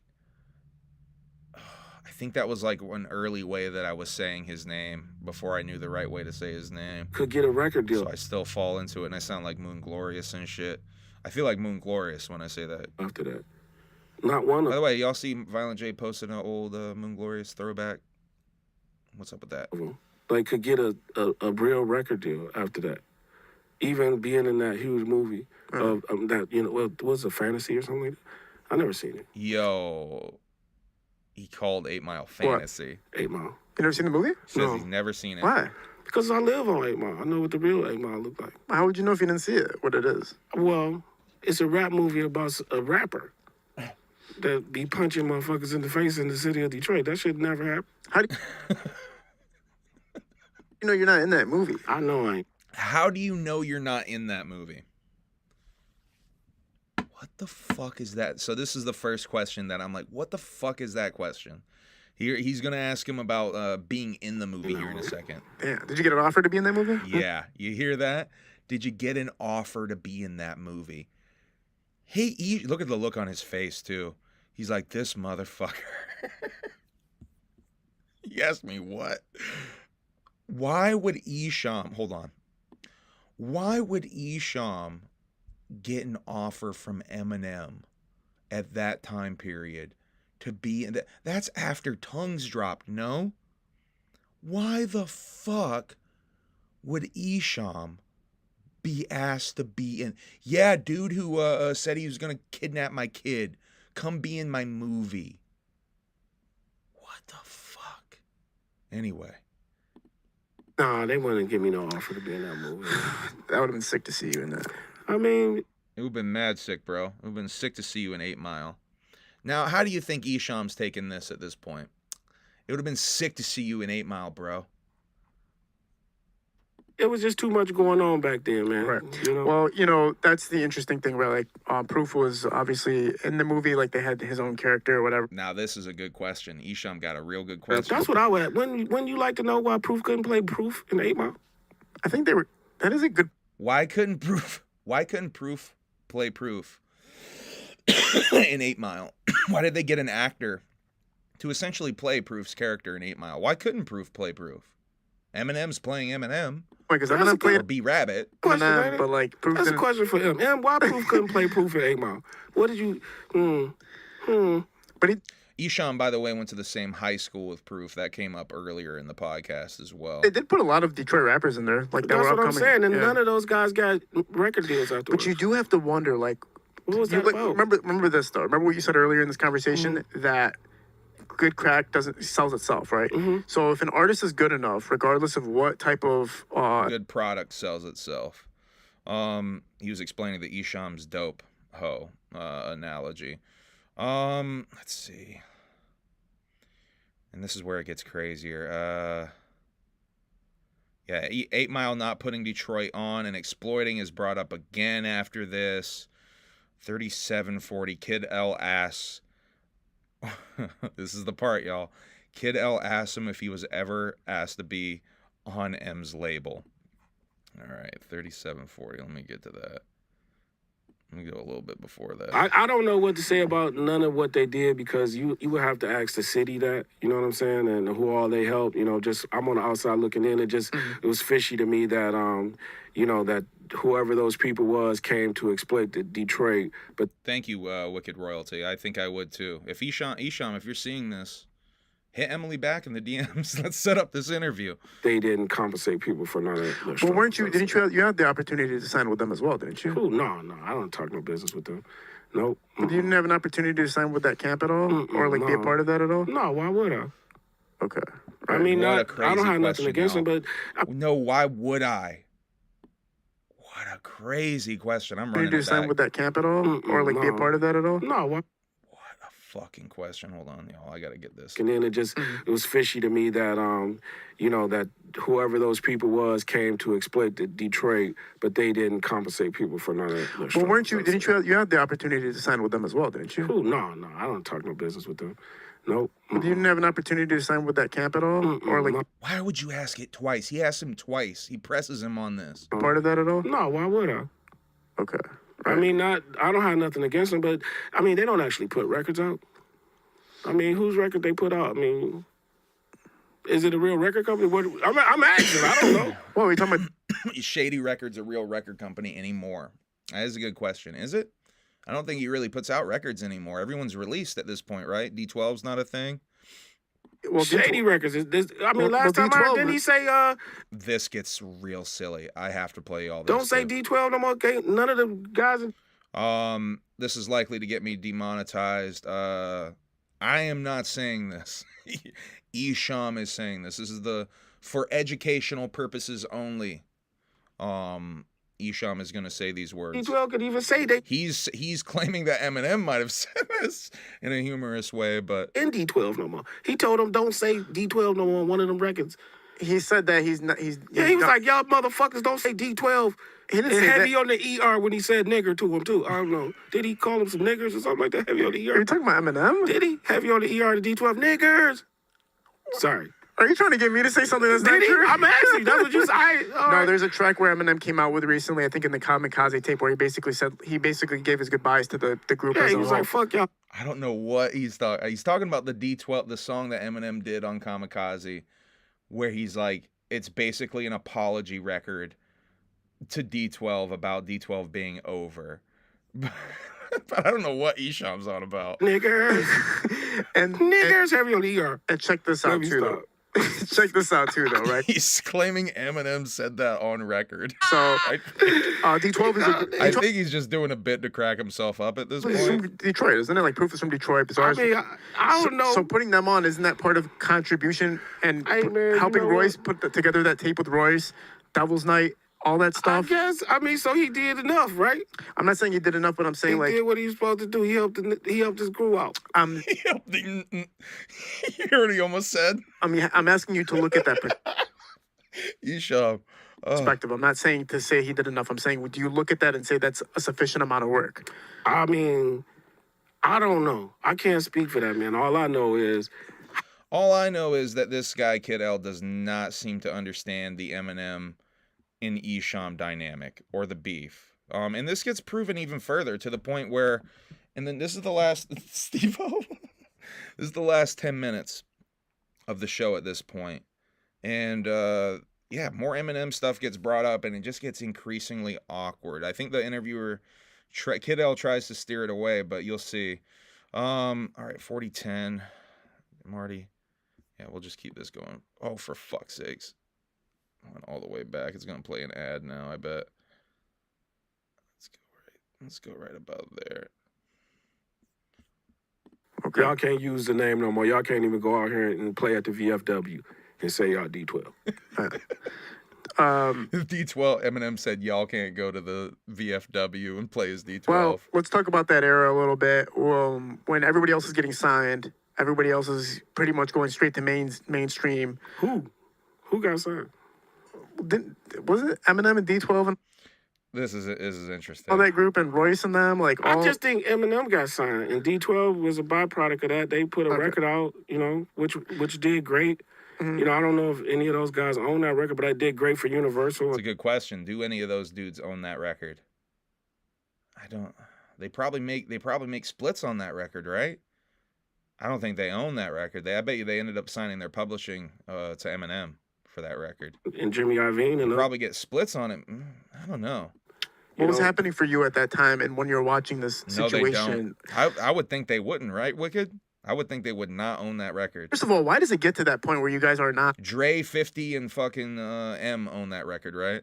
an early way that I was saying his name before I knew the right way to say his name. Could get a record deal. So I still fall into it, and I sound like Moon Glorious and shit. I feel like Moon Glorious when I say that. After that. Not one of them. By the way, y'all see Violent J posted an old Moon Glorious throwback? What's up with that? Like, could get a real record deal after that. Even being in that huge movie of that, you know, what was a fantasy or something like that? I never seen it. Yo, he called 8 Mile fantasy. What? 8 Mile. You never seen the movie? Says he's never seen it. Why? Because I live on 8 Mile. I know what the real 8 Mile look like. How would you know if you didn't see it? What it is? Well, it's a rap movie about a rapper that be punching motherfuckers in the face in the city of Detroit. That shit never happened. How do you know you're not in that movie? I know I ain't. How do you know you're not in that movie? What the fuck is that? So this is the first question that I'm like, what the fuck is that question? He's going to ask him about being in the movie here in a second. Yeah. Did you get an offer to be in that movie? Yeah. You hear that? Did you get an offer to be in that movie? Hey, look at the look on his face, too. He's like, this motherfucker. He asked me what? Why would Esham, hold on. Why would Esham get an offer from Eminem at that time period to be in that? That's after Tongues dropped, no? Why the fuck would Esham be asked to be in? Yeah, dude who said he was gonna kidnap my kid, come be in my movie. What the fuck? Anyway. Nah, they wouldn't give me no offer to be in that movie. That would have been sick to see you in that. I mean, it would have been mad sick, bro. It would have been sick to see you in 8 Mile. Now, how do you think Esham's taking this at this point? It would have been sick to see you in 8 Mile, bro. it was just too much going on back then, man. Right. You know? Well, you know, that's the interesting thing, right? Like, Proof was obviously in the movie, like they had his own character or whatever. Now, this is a good question. Esham got a real good question. That's what I would. When you like to know why Proof couldn't play Proof in 8 Mile? I think that is a good. Why couldn't Proof play Proof in 8 Mile? Why did they get an actor to essentially play Proof's character in 8 Mile? Why couldn't Proof play Proof? Eminem's playing Eminem. Wait, because That's Eminem a played Or B Rabbit. Question, ain't Eminem, it? but like Proof That's a didn't. question for him. And why Proof couldn't play Proof at 8 Mile? What did you? But Esham, by the way, went to the same high school with Proof. That came up earlier in the podcast as well. they did put a lot of Detroit rappers in there, like that That's were what I'm upcoming. saying. And Yeah. none of those guys got record deals afterwards. But you do have to wonder, like, What was you, that like about? remember this though. Remember what you said earlier in this conversation that good crack doesn't sells itself, right? So if an artist is good enough, regardless of what type of Good product sells itself. He was explaining the Esham's dope hoe analogy. Let's see. And this is where it gets crazier. Yeah, 8 Mile not putting Detroit on and exploiting is brought up again after this. 3740 Kid L asks. This is the part, y'all. Kid L asked him if he was ever asked to be on M's label. All right, 3740. Let me get to that. Let me go a little bit before that. I don't know what to say about none of what they did because you would have to ask the city that, you know what I'm saying, and who all they helped. You know, just I'm on the outside looking in. It just it was fishy to me that you know, that whoever those people was came to exploit the Detroit. But Thank you, Wicked Royalty. I think I would too. If Esham, if you're seeing this, hit Emily back in the DMs. Let's set up this interview. they didn't compensate people for none of that. well, weren't you? Didn't you? You had the opportunity to sign with them as well, didn't you? Who? No, I don't talk no business with them. Nope. You didn't have an opportunity to sign with that camp at all, or like be a no. part of that at all. No, why would I? Okay. I mean, What a I crazy don't have nothing question, against y'all. them, but No, why would I? What a crazy question. I'm running Did you it sign back. with that camp at all, or like be a no. part of that at all? no, why? What a fucking question. Hold on, y'all. I gotta get this. And then it was fishy to me that you know, that whoever those people was came to exploit the Detroit, but they didn't compensate people for none of that. Well, weren't you? Didn't you? You had the opportunity to sign with them as well, didn't you? Who? No, I don't talk no business with them. Nope. You didn't have an opportunity to sign with that camp at all, or like no. Why would you ask it twice? He asked him twice. He presses him on this. be part of that at all? No, why would I? Okay. I mean, I don't have nothing against them, but I mean, they don't actually put records out. I mean, whose record they put out? I mean, is it a real record company? What? I'm asking. I don't know. What are we talking about? Is Shady Records a real record company anymore? That is a good question. Is it? I don't think he really puts out records anymore. Everyone's released at this point, right? D12's not a thing. Well, Shady Records. Is this? I mean, Well, last time I D12 heard, didn't he say, This gets real silly. I have to play all this. don't say too. D12 no more? Okay, none of the guys. This is likely to get me demonetized. I am not saying this. Esham is saying this. This is for educational purposes only. Esham is going to say these words. D12 could even say they He's claiming that Eminem might have said this in a humorous way, but in D12 no more. He told them don't say D12 no more on one of them records. he said that he's not. He's Yeah, he was like, y'all motherfuckers don't say D12. He didn't And say heavy that. on the ER when he said nigger to him too. I don't know. Did he call him some niggers or something like that? Heavy on the Are ER. you talking about Eminem? Did he? Heavy on the ER to D12 niggers. Sorry. Are you trying to get me to say something that's not Did he? true? I'm asking. That's what you said. No, there's a track where Eminem came out with recently, I think in the Kamikaze tape, where he basically gave his goodbyes to the group Yeah, as he a was whole. like, fuck y'all. I don't know what he's talking. He's talking about the D12, the song that Eminem did on Kamikaze, where he's like, it's basically an apology record to D12 about D12 being over. But I don't know what Esham's on about. Niggers. and Niggers heavy on the ER. and check this out Let me too, stop. though. Check this out too, though, right? He's claiming Eminem said that on record. So I, D12 is I think he's just doing a bit to crack himself up at this He's point. from Detroit, isn't it? Like Proof is from Detroit. I mean, I don't know. So putting them on, isn't that part of contribution and Hey, man, you helping know Royce put together that tape with Royce, Devil's Night, all that I stuff? guess. I mean, so he did enough, right? I'm not saying he did enough, but I'm He saying like did what he was supposed to do. He helped his crew out. You heard what he almost said? I'm asking you to look at that Esham. perspective. I'm not saying to say he did enough. I'm saying, do you look at that and say that's a sufficient amount of work? I mean, I don't know. I can't speak for that, man. All I know is All I know is that this guy, Kid L, does not seem to understand the Eminem and Esham dynamic or the beef. And this gets proven even further to the point where, and then this is the last, Steve-O, this is the last 10 minutes of the show at this point. And yeah, more Eminem stuff gets brought up, and it just gets increasingly awkward. I think the interviewer, Kid L, tries to steer it away, but you'll see. All right, 4010. Marty. Yeah, we'll just keep this going. Oh, for fuck's sakes. I went all the way back. It's going to play an ad now, I bet. Let's go right about there. Okay. Y'all can't use the name no more. Y'all can't even go out here and play at the VFW and say y'all D12. D12, Eminem said y'all can't go to the VFW and play as D12. Well, let's talk about that era a little bit. When everybody else is getting signed, everybody else is pretty much going straight to mainstream. Who got signed? Was it Eminem and D12 and This is interesting. all that group and Royce and them? I just think Eminem got signed, and D12 was a byproduct of that. They put a record out, which did great. Mm-hmm. I don't know if any of those guys own that record, but I did great for Universal. It's a good question. Do any of those dudes own that record? I don't. They probably make splits on that record, right? I don't think they own that record. I bet you they ended up signing their publishing to Eminem for that record. And Jimmy Iovine, and probably get splits on it. I don't know. What was happening for you at that time, and when you're watching this situation? No, they don't. I would think they wouldn't, right, Wicked? I would think they would not own that record. First of all, why does it get to that point where you guys are not Dre, 50, and fucking M own that record, right?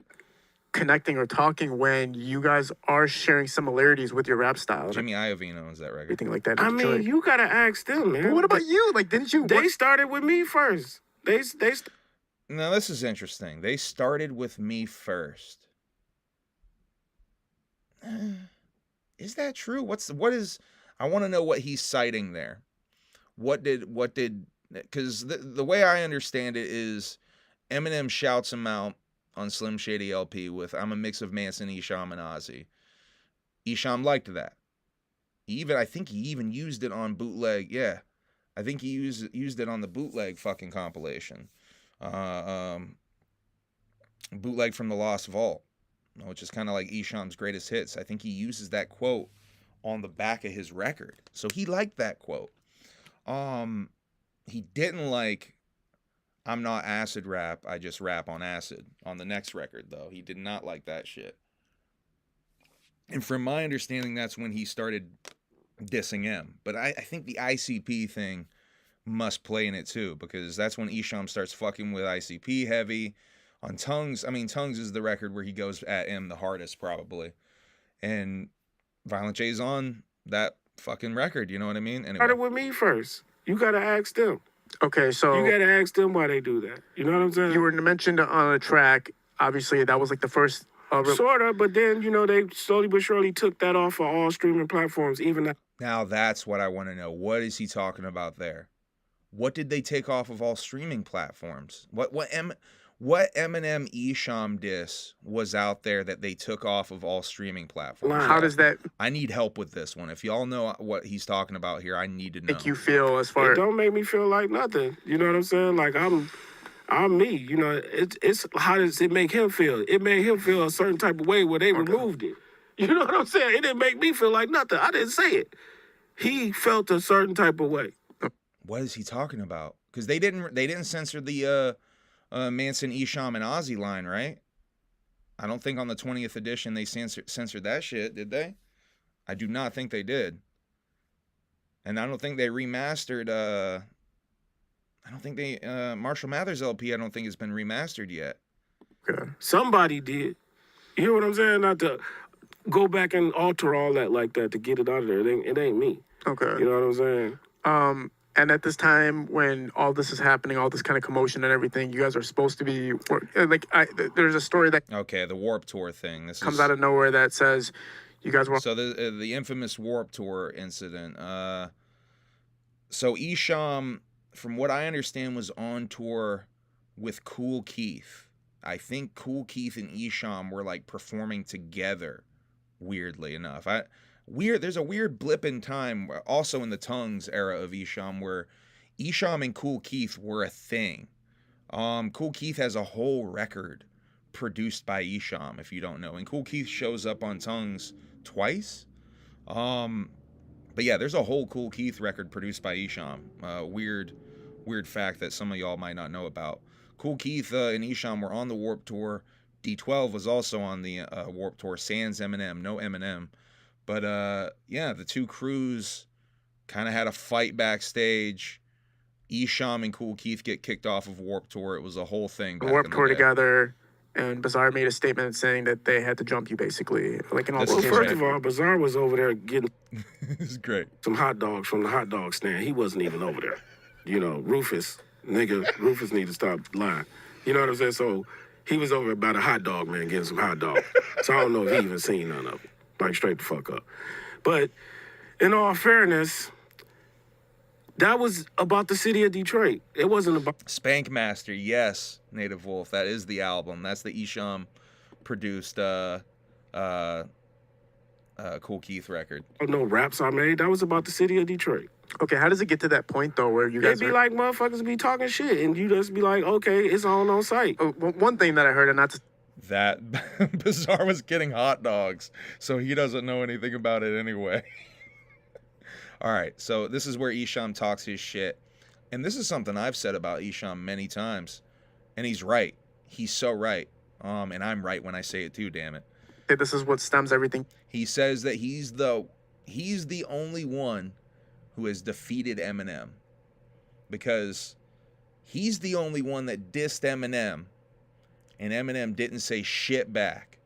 Connecting or talking when you guys are sharing similarities with your rap style? Jimmy Iovine owns that record. Everything like that. I mean, you gotta ask them, man. But what about you? Didn't you? They started with me first. Now this is interesting. They started with me first. Is that true? I want to know what he's citing there. Because the way I understand it is Eminem shouts him out on Slim Shady LP with "I'm a mix of Manson, Esham, and Ozzy." Esham liked that. I think he even used it on bootleg. Yeah, I think he used it on the bootleg fucking compilation. Bootleg from the Lost Vault, which is kind of like Esham's greatest hits. I think he uses that quote on the back of his record. So he liked that quote. He didn't like "I'm not acid rap, I just rap on acid" on the next record, though. He did not like that shit. And from my understanding, that's when he started dissing M. But I think the ICP thing must play in it too, because that's when Esham starts fucking with ICP heavy. On Tongues, Tongues is the record where he goes at M the hardest, probably. And Violent J's on that fucking record, you know what I mean? Anyway. Started with me first. You gotta ask them. Okay, so you gotta ask them why they do that. You know what I'm saying? You were mentioned on a track. Obviously, that was the first. Sort of, but then they slowly but surely took that off of all streaming platforms. Now that's what I want to know. What is he talking about there? What did they take off of all streaming platforms? What Eminem Esham diss was out there that they took off of all streaming platforms? How does that? I need help with this one. If y'all know what he's talking about here, I need to know. Make you feel as far? It don't make me feel like nothing. You know what I'm saying? Like I'm me. It's how does it make him feel? It made him feel a certain type of way where they removed it. You know what I'm saying? It didn't make me feel like nothing. I didn't say it. He felt a certain type of way. What is he talking about? Because they didn't censor the Manson, Esham, and Ozzy line, right? I don't think on the 20th edition they censored that shit, did they? I do not think they did. And I don't think they remastered. I don't think they Marshall Mathers LP. I don't think it's been remastered yet. Okay. Somebody did. You know what I'm saying? Not to go back and alter all that like that to get it out of there. It ain't me. Okay. You know what I'm saying? And at this time, when all this is happening, all this kind of commotion and everything, you guys are supposed to be there's a story that the Warped Tour thing. This comes out of nowhere that says you guys were. So the infamous Warped Tour incident. So Esham, from what I understand, was on tour with Kool Keith. I think Kool Keith and Esham were performing together. Weirdly enough, there's a weird blip in time, also in the Tongues era of Esham, where Esham and Kool Keith were a thing. Kool Keith has a whole record produced by Esham, if you don't know, and Kool Keith shows up on Tongues twice. But yeah, there's a whole Kool Keith record produced by Esham. Weird fact that some of y'all might not know about. Kool Keith and Esham were on the Warped Tour. D12 was also on the Warped Tour. Sans Eminem, no Eminem. But yeah, the two crews kind of had a fight backstage. Esham and Kool Keith get kicked off of Warped Tour. It was a whole thing. Warped Tour together, and Bizarre made a statement saying that they had to jump you, basically. Like in all. Well, first of all, Bizarre was over there getting it's great. Some hot dogs from the hot dog stand. He wasn't even over there. You know, Rufus need to stop lying. You know what I'm saying? So he was over by the hot dog man getting some hot dogs. So I don't know if he even seen none of it. Like, straight the fuck up. But in all fairness, that was about the city of Detroit. It wasn't about Spank Master, yes, Native Wolf. That is the album. That's the Esham produced Kool Keith record. no raps I made. That was about the city of Detroit. Okay, how does it get to that point, though, where you guys It'd be like motherfuckers be talking shit, and you just be like, okay, it's on site. Oh, well, one thing that I heard, and not to... That Bizarre was getting hot dogs, so he doesn't know anything about it anyway. All right, so this is where Esham talks his shit. And this is something I've said about Esham many times. And he's right. He's so right. And I'm right when I say it too, damn it. This is what stems everything. He says that he's the only one who has defeated Eminem. Because he's the only one that dissed Eminem. And Eminem didn't say shit back.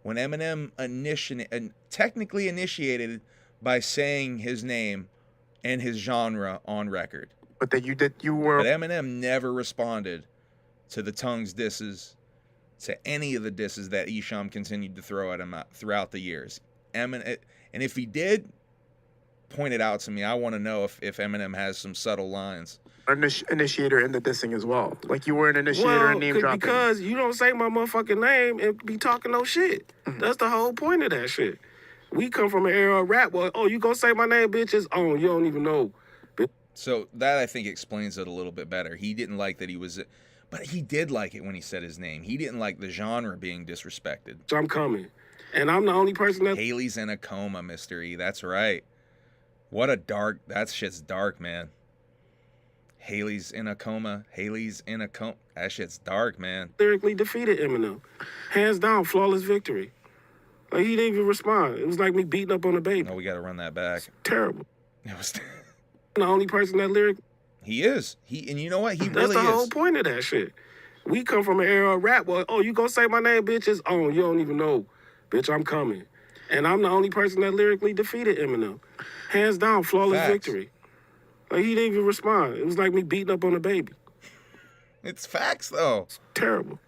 When Eminem technically initiated by saying his name and his genre on record. But that you But Eminem never responded to the Tongues disses, to any of the disses that Esham continued to throw at him throughout the years. And if he did, point it out to me. I want to know if Eminem has some subtle lines. Initiator in the dissing as well. Like you were an initiator in name dropping. Because you don't say my motherfucking name and be talking no shit. Mm-hmm. That's the whole point of that shit. We come from an era of rap where, oh, you gonna say my name, bitches? Oh, you don't even know. So that, I think, explains it a little bit better. He didn't like that he was... But he did like it when he said his name. He didn't like the genre being disrespected. So I'm coming. And I'm the only person that... Haley's in a coma, Mr. E. That's right. What a dark... That shit's dark, man. Haley's in a coma. That shit's dark, man. Lyrically defeated Eminem. Hands down, flawless victory. Like, he didn't even respond. It was like me beating up on a baby. Oh, we got to run that back. It's terrible. It was... the only person that He is. And you know what? He That's really is. That's the whole point of that shit. We come from an era of rap where, oh, you gonna say my name, bitches? Oh, you don't even know. Bitch, I'm coming. And I'm the only person that lyrically defeated Eminem. Hands down, flawless victory. Like, he didn't even respond. It was like me beating up on a baby. It's facts, though. It's terrible.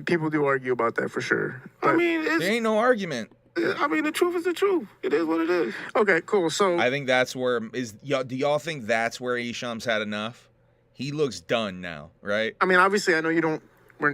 People do argue about that for sure. I mean, there ain't no argument. I mean, the truth is the truth. It is what it is. Okay, cool. So I think that's where do y'all think that's where Esham's had enough? He looks done now, right? I mean, obviously, I know you don't.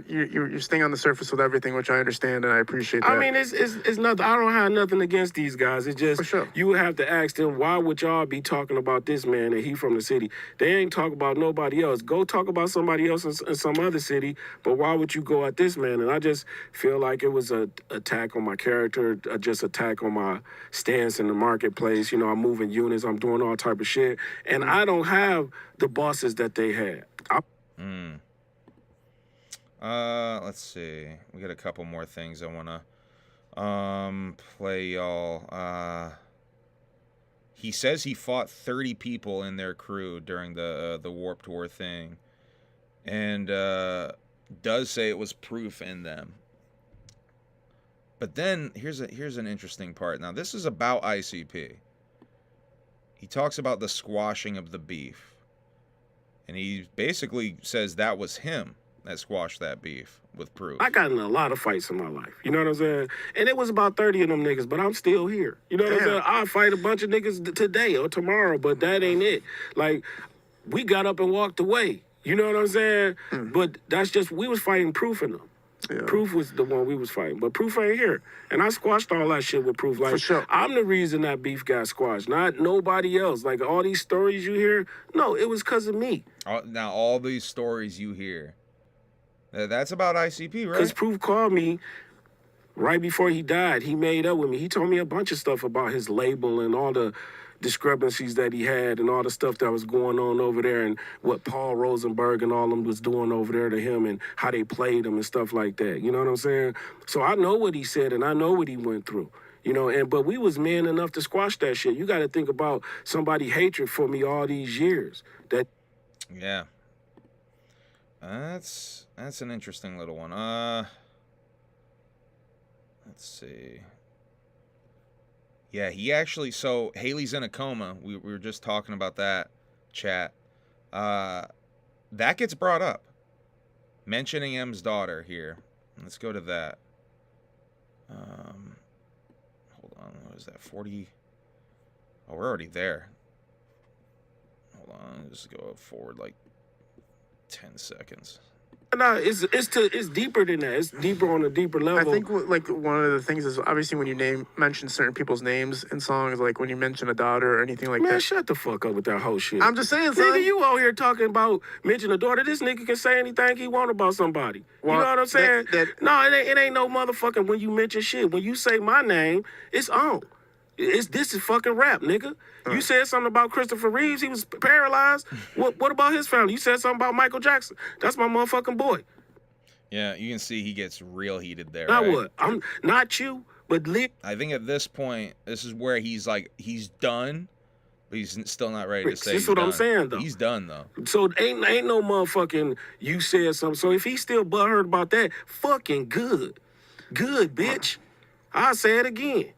You're staying on the surface with everything, which I understand and I appreciate that. I mean, it's nothing. I don't have nothing against these guys. It's just, for sure, you would have to ask them, why would y'all be talking about this man and he from the city? They ain't talking about nobody else. Go talk about somebody else in some other city, but why would you go at this man? And I just feel like it was an attack on my character, just attack on my stance in the marketplace. You know, I'm moving units, I'm doing all type of shit, and I don't have the bosses that they had. Let's see. We got a couple more things I wanna play y'all. He says he fought 30 people in their crew during the Warped Tour thing, and does say it was proof in them. But then here's an interesting part. Now this is about ICP. He talks about the squashing of the beef, and he basically says that was him that squashed that beef with proof. I got in a lot of fights in my life. You know what I'm saying? And it was about 30 of them niggas, but I'm still here. You know what I'm saying? I'll fight a bunch of niggas today or tomorrow, but that ain't it. Like, we got up and walked away. You know what I'm saying? But that's just, we was fighting Proof in them. Yeah. Proof was the one we was fighting, but Proof ain't here. And I squashed all that shit with Proof. Like, for sure. I'm the reason that beef got squashed, not nobody else. Like, all these stories you hear, no, it was because of me. Now, all these stories you hear, that's about ICP, right? Because Proof called me right before he died. He made up with me. He told me a bunch of stuff about his label and all the, discrepancies that he had and all the stuff that was going on over there and what Paul Rosenberg and all them was doing over there to him and how they played him and stuff like that. You know what I'm saying? So I know what he said and I know what he went through. You know, but we was man enough to squash that shit. You got to think about somebody hatred for me all these years. Yeah. That's an interesting little one. Let's see. Yeah, he actually, so Haley's in a coma. We were just talking about that, chat. That gets brought up. Mentioning M's daughter here. Let's go to that. Hold on, what is that, 40? Oh, we're already there. Hold on, let's go forward like 10 seconds. No, it's deeper than that. It's deeper on a deeper level. I think like one of the things is obviously when you mention certain people's names in songs, like when you mention a daughter or anything like that. Man, shut the fuck up with that whole shit. I'm just saying, son. Nigga, you out here talking about mention a daughter. This nigga can say anything he want about somebody. Well, you know what I'm saying? no, it ain't no motherfucking when you mention shit. When you say my name, it's on. This is fucking rap, nigga. You said something about Christopher Reeves. He was paralyzed. What about his family? You said something about Michael Jackson. That's my motherfucking boy. Yeah, you can see he gets real heated there. Now right? what? I'm not you, but I think at this point, this is where he's done, but he's still not ready to say. That's what I'm saying, though. He's done though. So ain't no motherfucking you said something. So if he's still butthurt about that, fucking good, bitch. I'll say it again.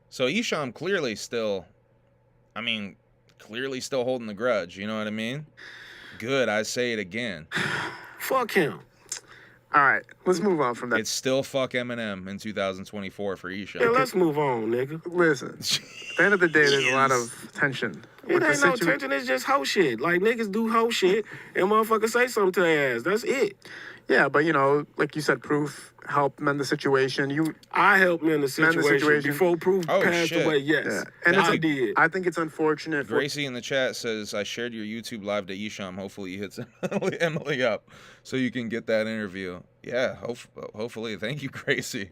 So Esham clearly still holding the grudge. You know what I mean? Good. I say it again. Fuck him. All right, let's move on from that. It's still fuck Eminem in 2024 for Esham. Yeah, let's move on, nigga. Listen, at the end of the day, there's a lot of tension. It ain't no tension. It's just hoe shit. Like, niggas do hoe shit and motherfuckers say something to their ass. That's it. Yeah, but, you know, like you said, Proof helped mend the situation. I helped mend the situation before Proof passed away, yes. Yeah. And I did. I think it's unfortunate. Gracie in the chat says, I shared your YouTube live to Esham. Hopefully he hits Emily up so you can get that interview. Yeah, hopefully. Thank you, Gracie.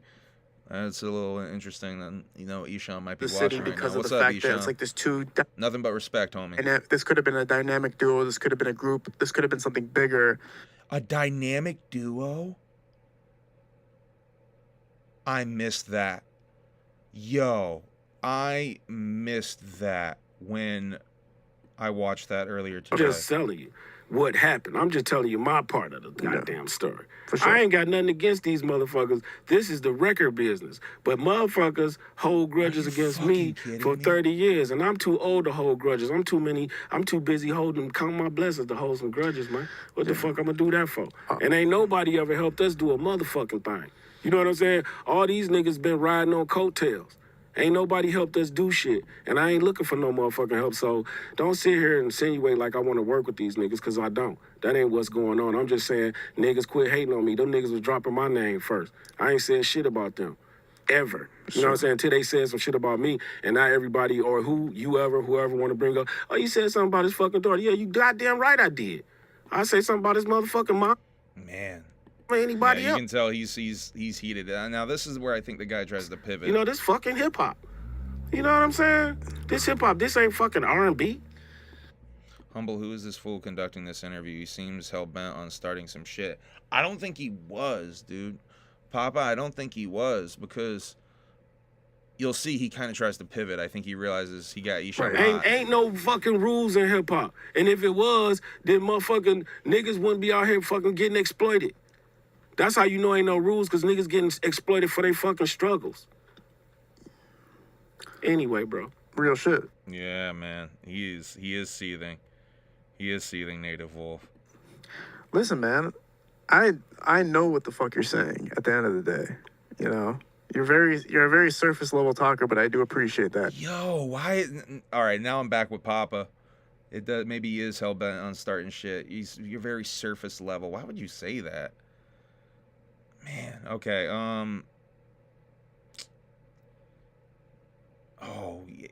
That's a little interesting that, you know, Esham might be watching right now. What's up, Esham? That it's like there's two... Nothing but respect, homie. And this could have been a dynamic duo. This could have been a group. This could have been something bigger. A dynamic duo? I missed that. Yo, I missed that when I watched that earlier today. I'm just telling you what happened. I'm just telling you my part of the goddamn story. For sure. I ain't got nothing against these motherfuckers. This is the record business. But motherfuckers hold grudges against me for 30 years. And I'm too old to hold grudges. I'm too busy counting my blessings to hold some grudges, man. What the fuck I'm gonna do that for? And ain't nobody ever helped us do a motherfucking thing. You know what I'm saying? All these niggas been riding on coattails. Ain't nobody helped us do shit. And I ain't looking for no motherfucking help. So don't sit here and insinuate like I want to work with these niggas, because I don't. That ain't what's going on. I'm just saying niggas quit hating on me. Them niggas was dropping my name first. I ain't said shit about them. Ever. You know what I'm saying? Until they said some shit about me. And not everybody or whoever want to bring up, oh, you said something about his fucking daughter. Yeah, you goddamn right I did. I say something about his motherfucking mom. Man. Anybody you else. can tell he's heated. Now this is where I think the guy tries to pivot. You know, this fucking hip hop. You know what I'm saying? This hip hop. This ain't fucking R&B. Humble, who is this fool conducting this interview? He seems hell bent on starting some shit. I don't think he was, dude. Papa, I don't think he was, because you'll see he kind of tries to pivot. I think he realizes he got Esham. Right. Ain't no fucking rules in hip hop. And if it was, then motherfucking niggas wouldn't be out here fucking getting exploited. That's how you know ain't no rules, because niggas getting exploited for their fucking struggles. Anyway, bro. Real shit. Yeah, man. He is seething. He is seething, Native Wolf. Listen, man. I know what the fuck you're saying at the end of the day. You know? You're a very surface level talker, but I do appreciate that. Yo, why? All right, now I'm back with Papa. It does, maybe he is hell bent on starting shit. You're very surface level. Why would you say that? Man, okay. Oh, yeah.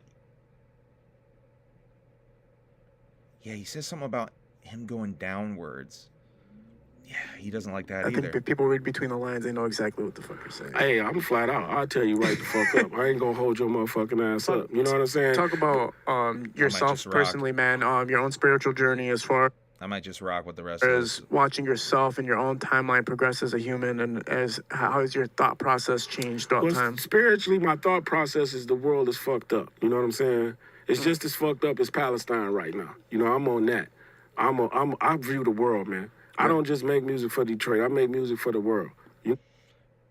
Yeah, he says something about him going downwards. Yeah, he doesn't like that I either. think people read between the lines. They know exactly what the fuck you're saying. Hey, I'm flat out. I'll tell you right the fuck up. I ain't gonna hold your motherfucking ass up. You know what I'm saying? Talk about yourself personally, man. Your own spiritual journey as far I might just rock with the rest of this. watching yourself and your own timeline progress as a human, and how has your thought process changed throughout time? Spiritually, my thought process is the world is fucked up. You know what I'm saying? It's just as fucked up as Palestine right now. You know, I'm on that. I view the world, man. I don't just make music for Detroit. I make music for the world.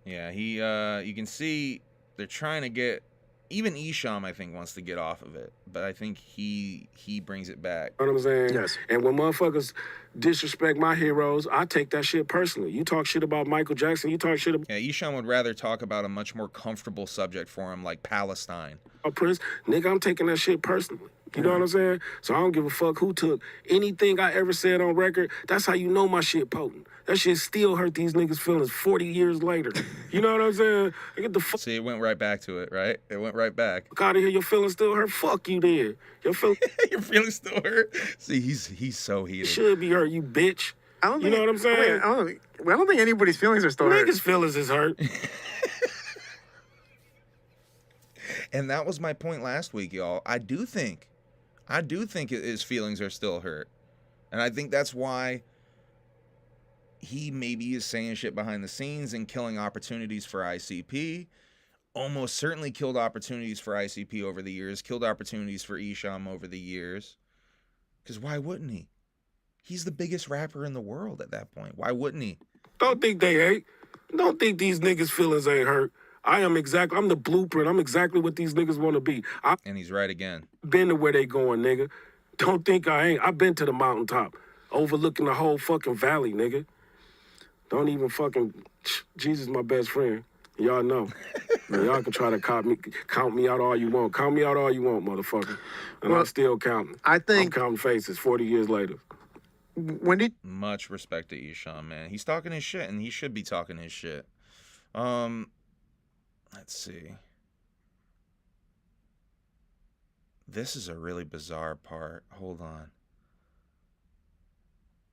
Yeah, you can see they're trying to get, even Esham, I think, wants to get off of it, but I think he brings it back. You know what I'm saying? Yes. And when motherfuckers disrespect my heroes, I take that shit personally. You talk shit about Michael Jackson, you talk shit about Esham would rather talk about a much more comfortable subject for him, like Palestine. Prince. Nigga, I'm taking that shit personally. You know what I'm saying? So I don't give a fuck who took anything I ever said on record. That's how you know my shit potent. That shit still hurt these niggas' feelings 40 years later. You know what I'm saying? Get the fuck See, it went right back to it, right? It went right back. out of here. Your feelings still hurt. Fuck you then. Your feelings Your feelings still hurt? See, he's so heated. should be hurt, you bitch. You know what I'm saying? I don't think anybody's feelings are still hurt. Niggas' feelings is hurt. And that was my point last week, y'all. I do think his feelings are still hurt. And I think that's why he maybe is saying shit behind the scenes and killing opportunities for ICP. Almost certainly killed opportunities for ICP over the years. Killed opportunities for Esham over the years. Because why wouldn't he? He's the biggest rapper in the world at that point. Why wouldn't he? Don't think they ain't. Don't think these niggas' feelings ain't hurt. I'm the blueprint. I'm exactly what these niggas want to be. And he's right again. Been to where they going, nigga. Don't think I ain't. I've been to the mountaintop, overlooking the whole fucking valley, nigga. Don't even fucking, Jesus my best friend. Y'all know. Y'all can try to count me out all you want. Count me out all you want, motherfucker. And I'm still counting. I'm counting faces 40 years later. Much respect to Esham, man. He's talking his shit, and he should be talking his shit. Let's see. This is a really bizarre part. Hold on.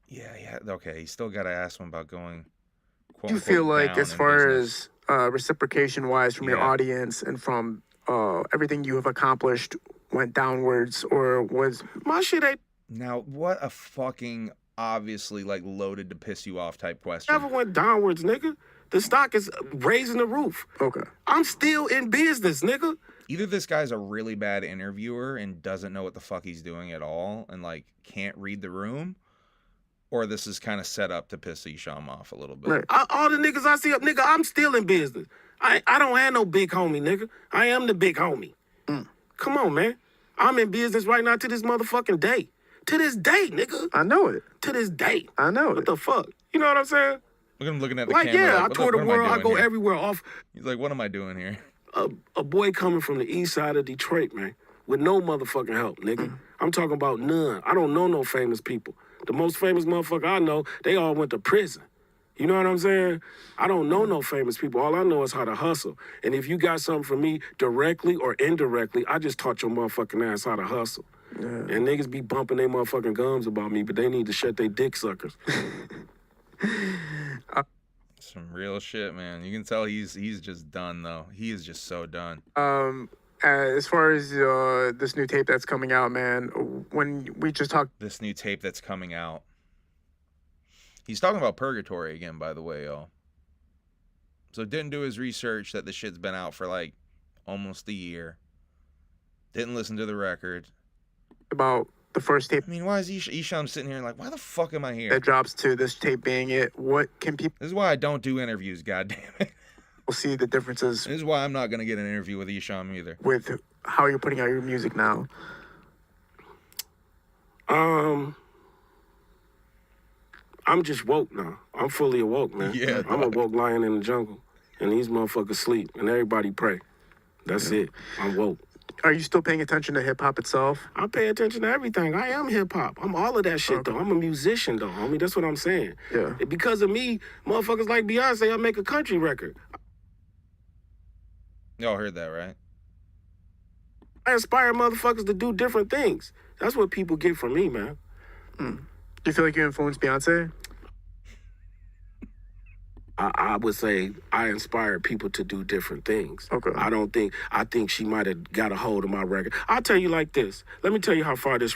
Yeah. Okay, you still got to ask him about going. Do you feel like, as far as reciprocation-wise from your audience and from everything you have accomplished, went downwards, or was my shit ain't? Now, what a fucking obviously like loaded to piss you off type question. Never went downwards, nigga. The stock is raising the roof. Okay. I'm still in business, nigga. Either this guy's a really bad interviewer and doesn't know what the fuck he's doing at all and like can't read the room, or this is kind of set up to piss Esham off a little bit. Right. All the niggas I see up, nigga, I'm still in business. I don't have no big homie, nigga. I am the big homie. Come on, man. I'm in business right now to this motherfucking day. To this day, nigga. I know it. To this day. I know it. What the fuck? You know what I'm saying? Look at him looking at the like, camera. Yeah, like, I tour the world. I go everywhere off. He's like, what am I doing here? A boy coming from the east side of Detroit, man, with no motherfucking help, nigga. I'm talking about none. I don't know no famous people. The most famous motherfucker I know, they all went to prison. You know what I'm saying? I don't know no famous people. All I know is how to hustle. And if you got something for me directly or indirectly, I just taught your motherfucking ass how to hustle. Yeah. And niggas be bumping their motherfucking gums about me, but they need to shut their dick suckers. Some real shit, man. You can tell he's just done, though. He is just so done. As far as this new tape that's coming out, man, when we just talked... This new tape that's coming out. He's talking about Purgatory again, by the way, y'all. So didn't do his research that the shit's been out for, like, almost a year. Didn't listen to the record. About the first tape. I mean, why is Esham sitting here like, why the fuck am I here? That drops to this tape being it. What can people... This is why I don't do interviews, goddammit. We'll see the differences. This is why I'm not going to get an interview with Esham either. With how you're putting out your music now. I'm just woke now. I'm fully awoke, man. Yeah, I'm a woke lion in the jungle. And these motherfuckers sleep. And everybody pray. That's it. I'm woke. Are you still paying attention to hip-hop itself? I pay attention to everything. I am hip-hop. I'm all of that shit, though. I'm a musician, though, homie. That's what I'm saying. Yeah. Because of me, motherfuckers like Beyonce, I make a country record. Y'all heard that, right? I inspire motherfuckers to do different things. That's what people get from me, man. Do you feel like you influenced Beyonce? I would say I inspired people to do different things. Okay. I think she might have got a hold of my record. I'll tell you like this. Let me tell you how far this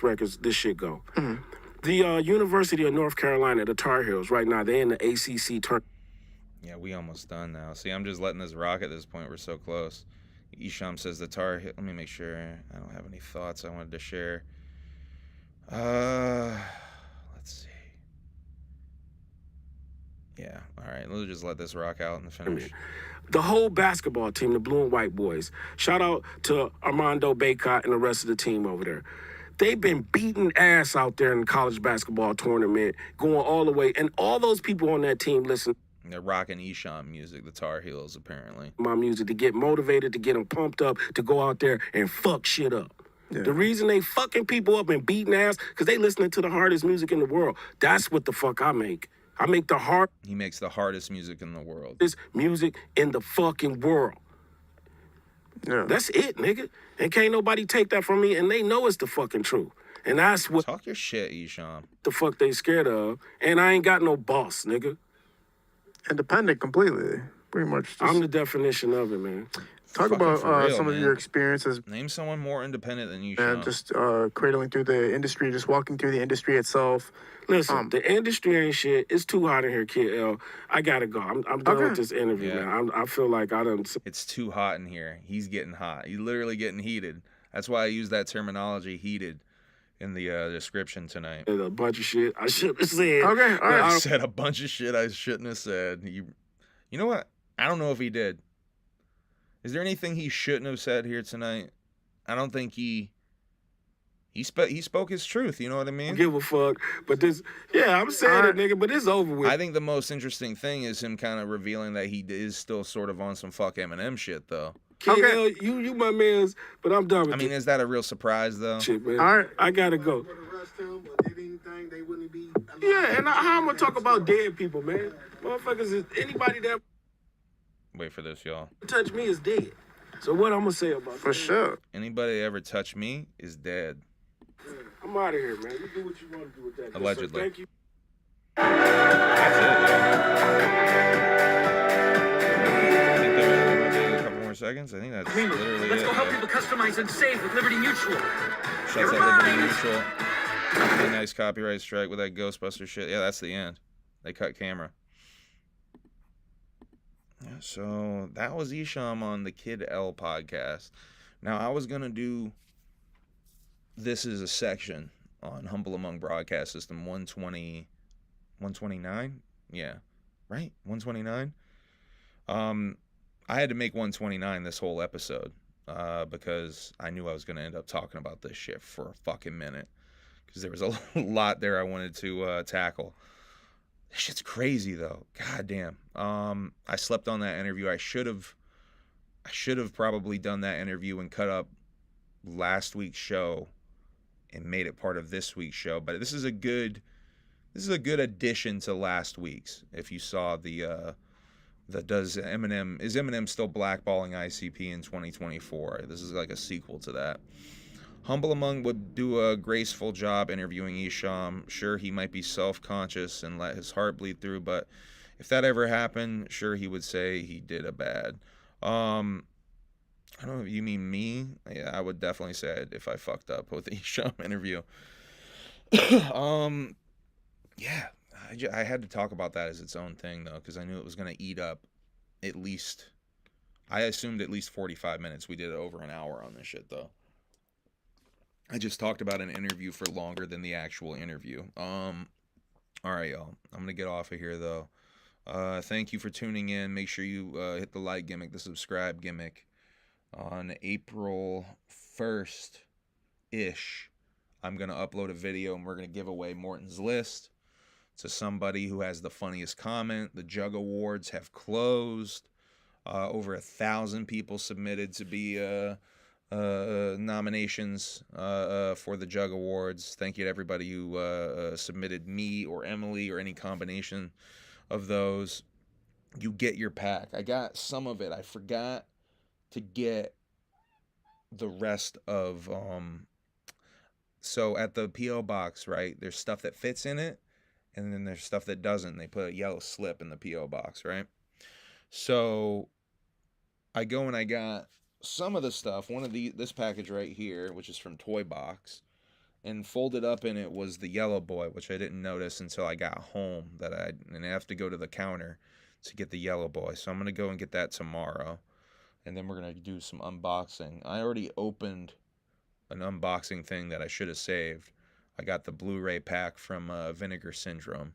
shit go. Mm-hmm. The University of North Carolina, the Tar Heels, right now, they're in the ACC tournament. Yeah, we almost done now. See, I'm just letting this rock at this point. We're so close. Esham says the Tar Heel. Let me make sure. I don't have any thoughts I wanted to share. Let's see. Yeah, all right. Let's just let this rock out in the finish. The whole basketball team, the blue and white boys. Shout out to Armando Baycott and the rest of the team over there. They've been beating ass out there in the college basketball tournament, going all the way. And all those people on that team listen. They're rocking Esham music, the Tar Heels, apparently. My music to get motivated, to get them pumped up, to go out there and fuck shit up. Yeah. The reason they fucking people up and beating ass, because they listening to the hardest music in the world. That's what the fuck I make. I make the hardest. He makes the hardest music in the world. This music in the fucking world. Yeah. That's it, nigga. And can't nobody take that from me, and they know it's the fucking truth. And that's what. Talk your shit, Esham. The fuck they scared of. And I ain't got no boss, nigga. Independent completely. Pretty much. Just... I'm the definition of it, man. Talk about some of your experiences. Name someone more independent than you, and just cradling through the industry, just walking through the industry itself. Listen, the industry ain't shit. It's too hot in here, Kid L. I gotta go. I'm done with this interview, man. I feel like I done. It's too hot in here. He's getting hot. He's literally getting heated. That's why I use that terminology, heated, in the description tonight. A bunch of shit I shouldn't have said. Okay, all right. I said a bunch of shit I shouldn't have said. You know what? I don't know if he did. Is there anything he shouldn't have said here tonight? I don't think he spoke his truth, you know what I mean? Give a fuck. But this, I'm saying it, nigga, but it's over with. I think the most interesting thing is him kind of revealing that he is still sort of on some fuck Eminem shit, though. Okay. You my mans, but I'm done with it. I mean, is that a real surprise, though? Shit, man. All right, I gotta go. Yeah, and how I'm gonna talk about dead people, man? Motherfuckers, is anybody that... Wait for this, y'all. Touch me is dead. So what I'm gonna say about that? For sure. Anybody that ever touch me is dead. I'm out of here, man. You do what you want to do with that. Allegedly. So thank you. That's it, I think there might be a couple more seconds. I think that's literally Let's it. go help people customize and save with Liberty Mutual. Shouts out Liberty Mutual. Really nice copyright strike with that Ghostbuster shit. Yeah, that's the end. They cut camera. Yeah, so that was Esham on the Kid L podcast. Now, I was going to do this as a section on Humble Among Broadcast System 129? Yeah, right? 129? I had to make 129 this whole episode because I knew I was going to end up talking about this shit for a fucking minute because there was a lot there I wanted to tackle. This shit's crazy though. God damn. I slept on that interview. I should have probably done that interview and cut up last week's show and made it part of this week's show. But this is a good addition to last week's. If you saw is Eminem still blackballing ICP in 2024? This is like a sequel to that. Humble Among would do a graceful job interviewing Esham. Sure, he might be self-conscious and let his heart bleed through, but if that ever happened, sure, he would say he did a bad. I don't know if you mean me. Yeah, I would definitely say it if I fucked up with the Esham interview. Yeah, I had to talk about that as its own thing, though, because I knew it was going to eat up at least, I assumed at least 45 minutes. We did over an hour on this shit, though. I just talked about an interview for longer than the actual interview. All right, y'all. I'm going to get off of here, though. Thank you for tuning in. Make sure you hit the like gimmick, the subscribe gimmick. On April 1st-ish, I'm going to upload a video, and we're going to give away Morton's List to somebody who has the funniest comment. The Jug Awards have closed. Over 1,000 people submitted to be... nominations for the Jug Awards. Thank you to everybody who submitted me or Emily or any combination of those. You get your pack. I got some of it. I forgot to get the rest of so at the P.O. box, right, there's stuff that fits in it and then there's stuff that doesn't. They put a yellow slip in the P.O. box, right? So I go and I got some of the stuff. This package right here, which is from Toy Box, and folded up in it was the Yellow Boy, which I didn't notice until I got home, and I have to go to the counter to get the Yellow Boy. So I'm gonna go and get that tomorrow, and then we're gonna do some unboxing. I already opened an unboxing thing that I should have saved. I got the Blu-ray pack from Vinegar Syndrome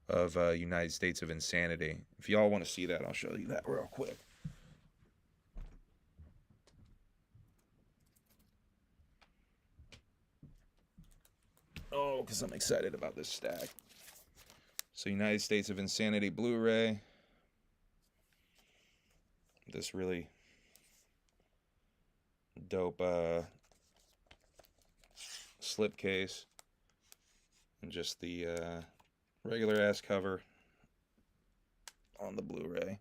of United States of Insanity. If y'all want to see that, I'll show you that real quick. Oh, because I'm excited about this stack. So United States of Insanity Blu-ray. This really dope slipcase. And just the regular ass cover on the Blu-ray.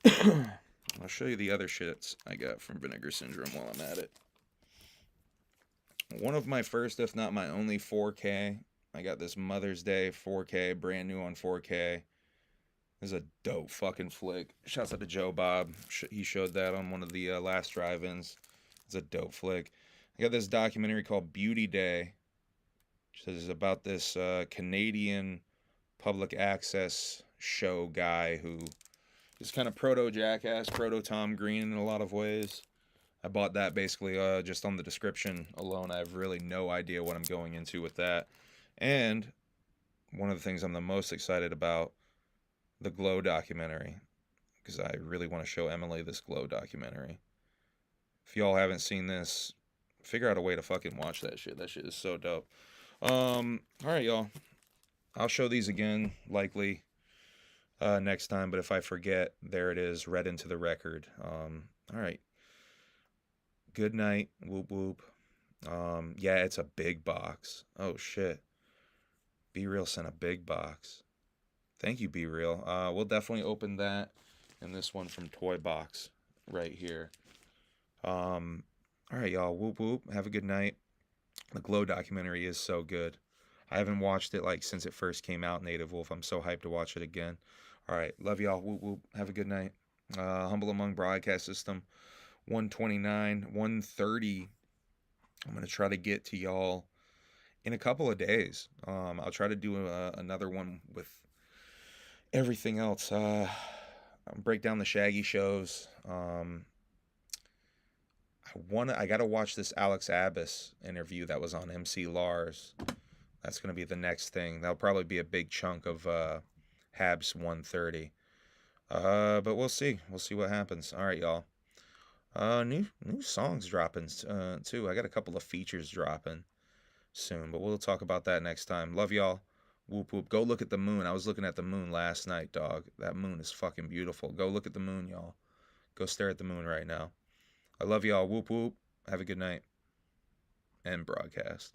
I'll show you the other shits I got from Vinegar Syndrome while I'm at it. One of my first, if not my only 4K. I got this Mother's Day 4K, brand new on 4K. This is a dope fucking flick. Shouts out to Joe Bob. He showed that on one of the last drive-ins. It's a dope flick. I got this documentary called Beauty Day, which is about this Canadian public access show guy who is kind of proto-Jackass, proto-Tom Green in a lot of ways. I bought that basically just on the description alone. I have really no idea what I'm going into with that. And one of the things I'm the most excited about, the Glow documentary, because I really want to show Emily this Glow documentary. If y'all haven't seen this, figure out a way to fucking watch that shit. That shit is so dope. All right, y'all. I'll show these again, likely, next time. But if I forget, there it is, read into the record. All right. Good night. Whoop, whoop. Yeah, it's a big box. Oh, shit. Be Real sent a big box. Thank you, Be Real. We'll definitely open that and this one from Toy Box right here. All right, y'all. Whoop, whoop. Have a good night. The Glow documentary is so good. I haven't watched it like since it first came out, Native Wolf. I'm so hyped to watch it again. All right. Love y'all. Whoop, whoop. Have a good night. Humble Among Broadcast System 129, 130. I'm going to try to get to y'all in a couple of days. I'll try to do another one with everything else. Break down the Shaggy shows. I got to watch this Alex Abbas interview that was on MC Lars. That's going to be the next thing. That'll probably be a big chunk of HABS 130. But we'll see. We'll see what happens. All right, y'all. New songs dropping too. I got a couple of features dropping soon, but we'll talk about that next time. Love y'all. Whoop whoop. Go look at the moon. I was looking at the moon last night, dog. That moon is fucking beautiful. Go look at the moon, y'all. Go stare at the moon right now. I love y'all. Whoop whoop. Have a good night. And broadcast.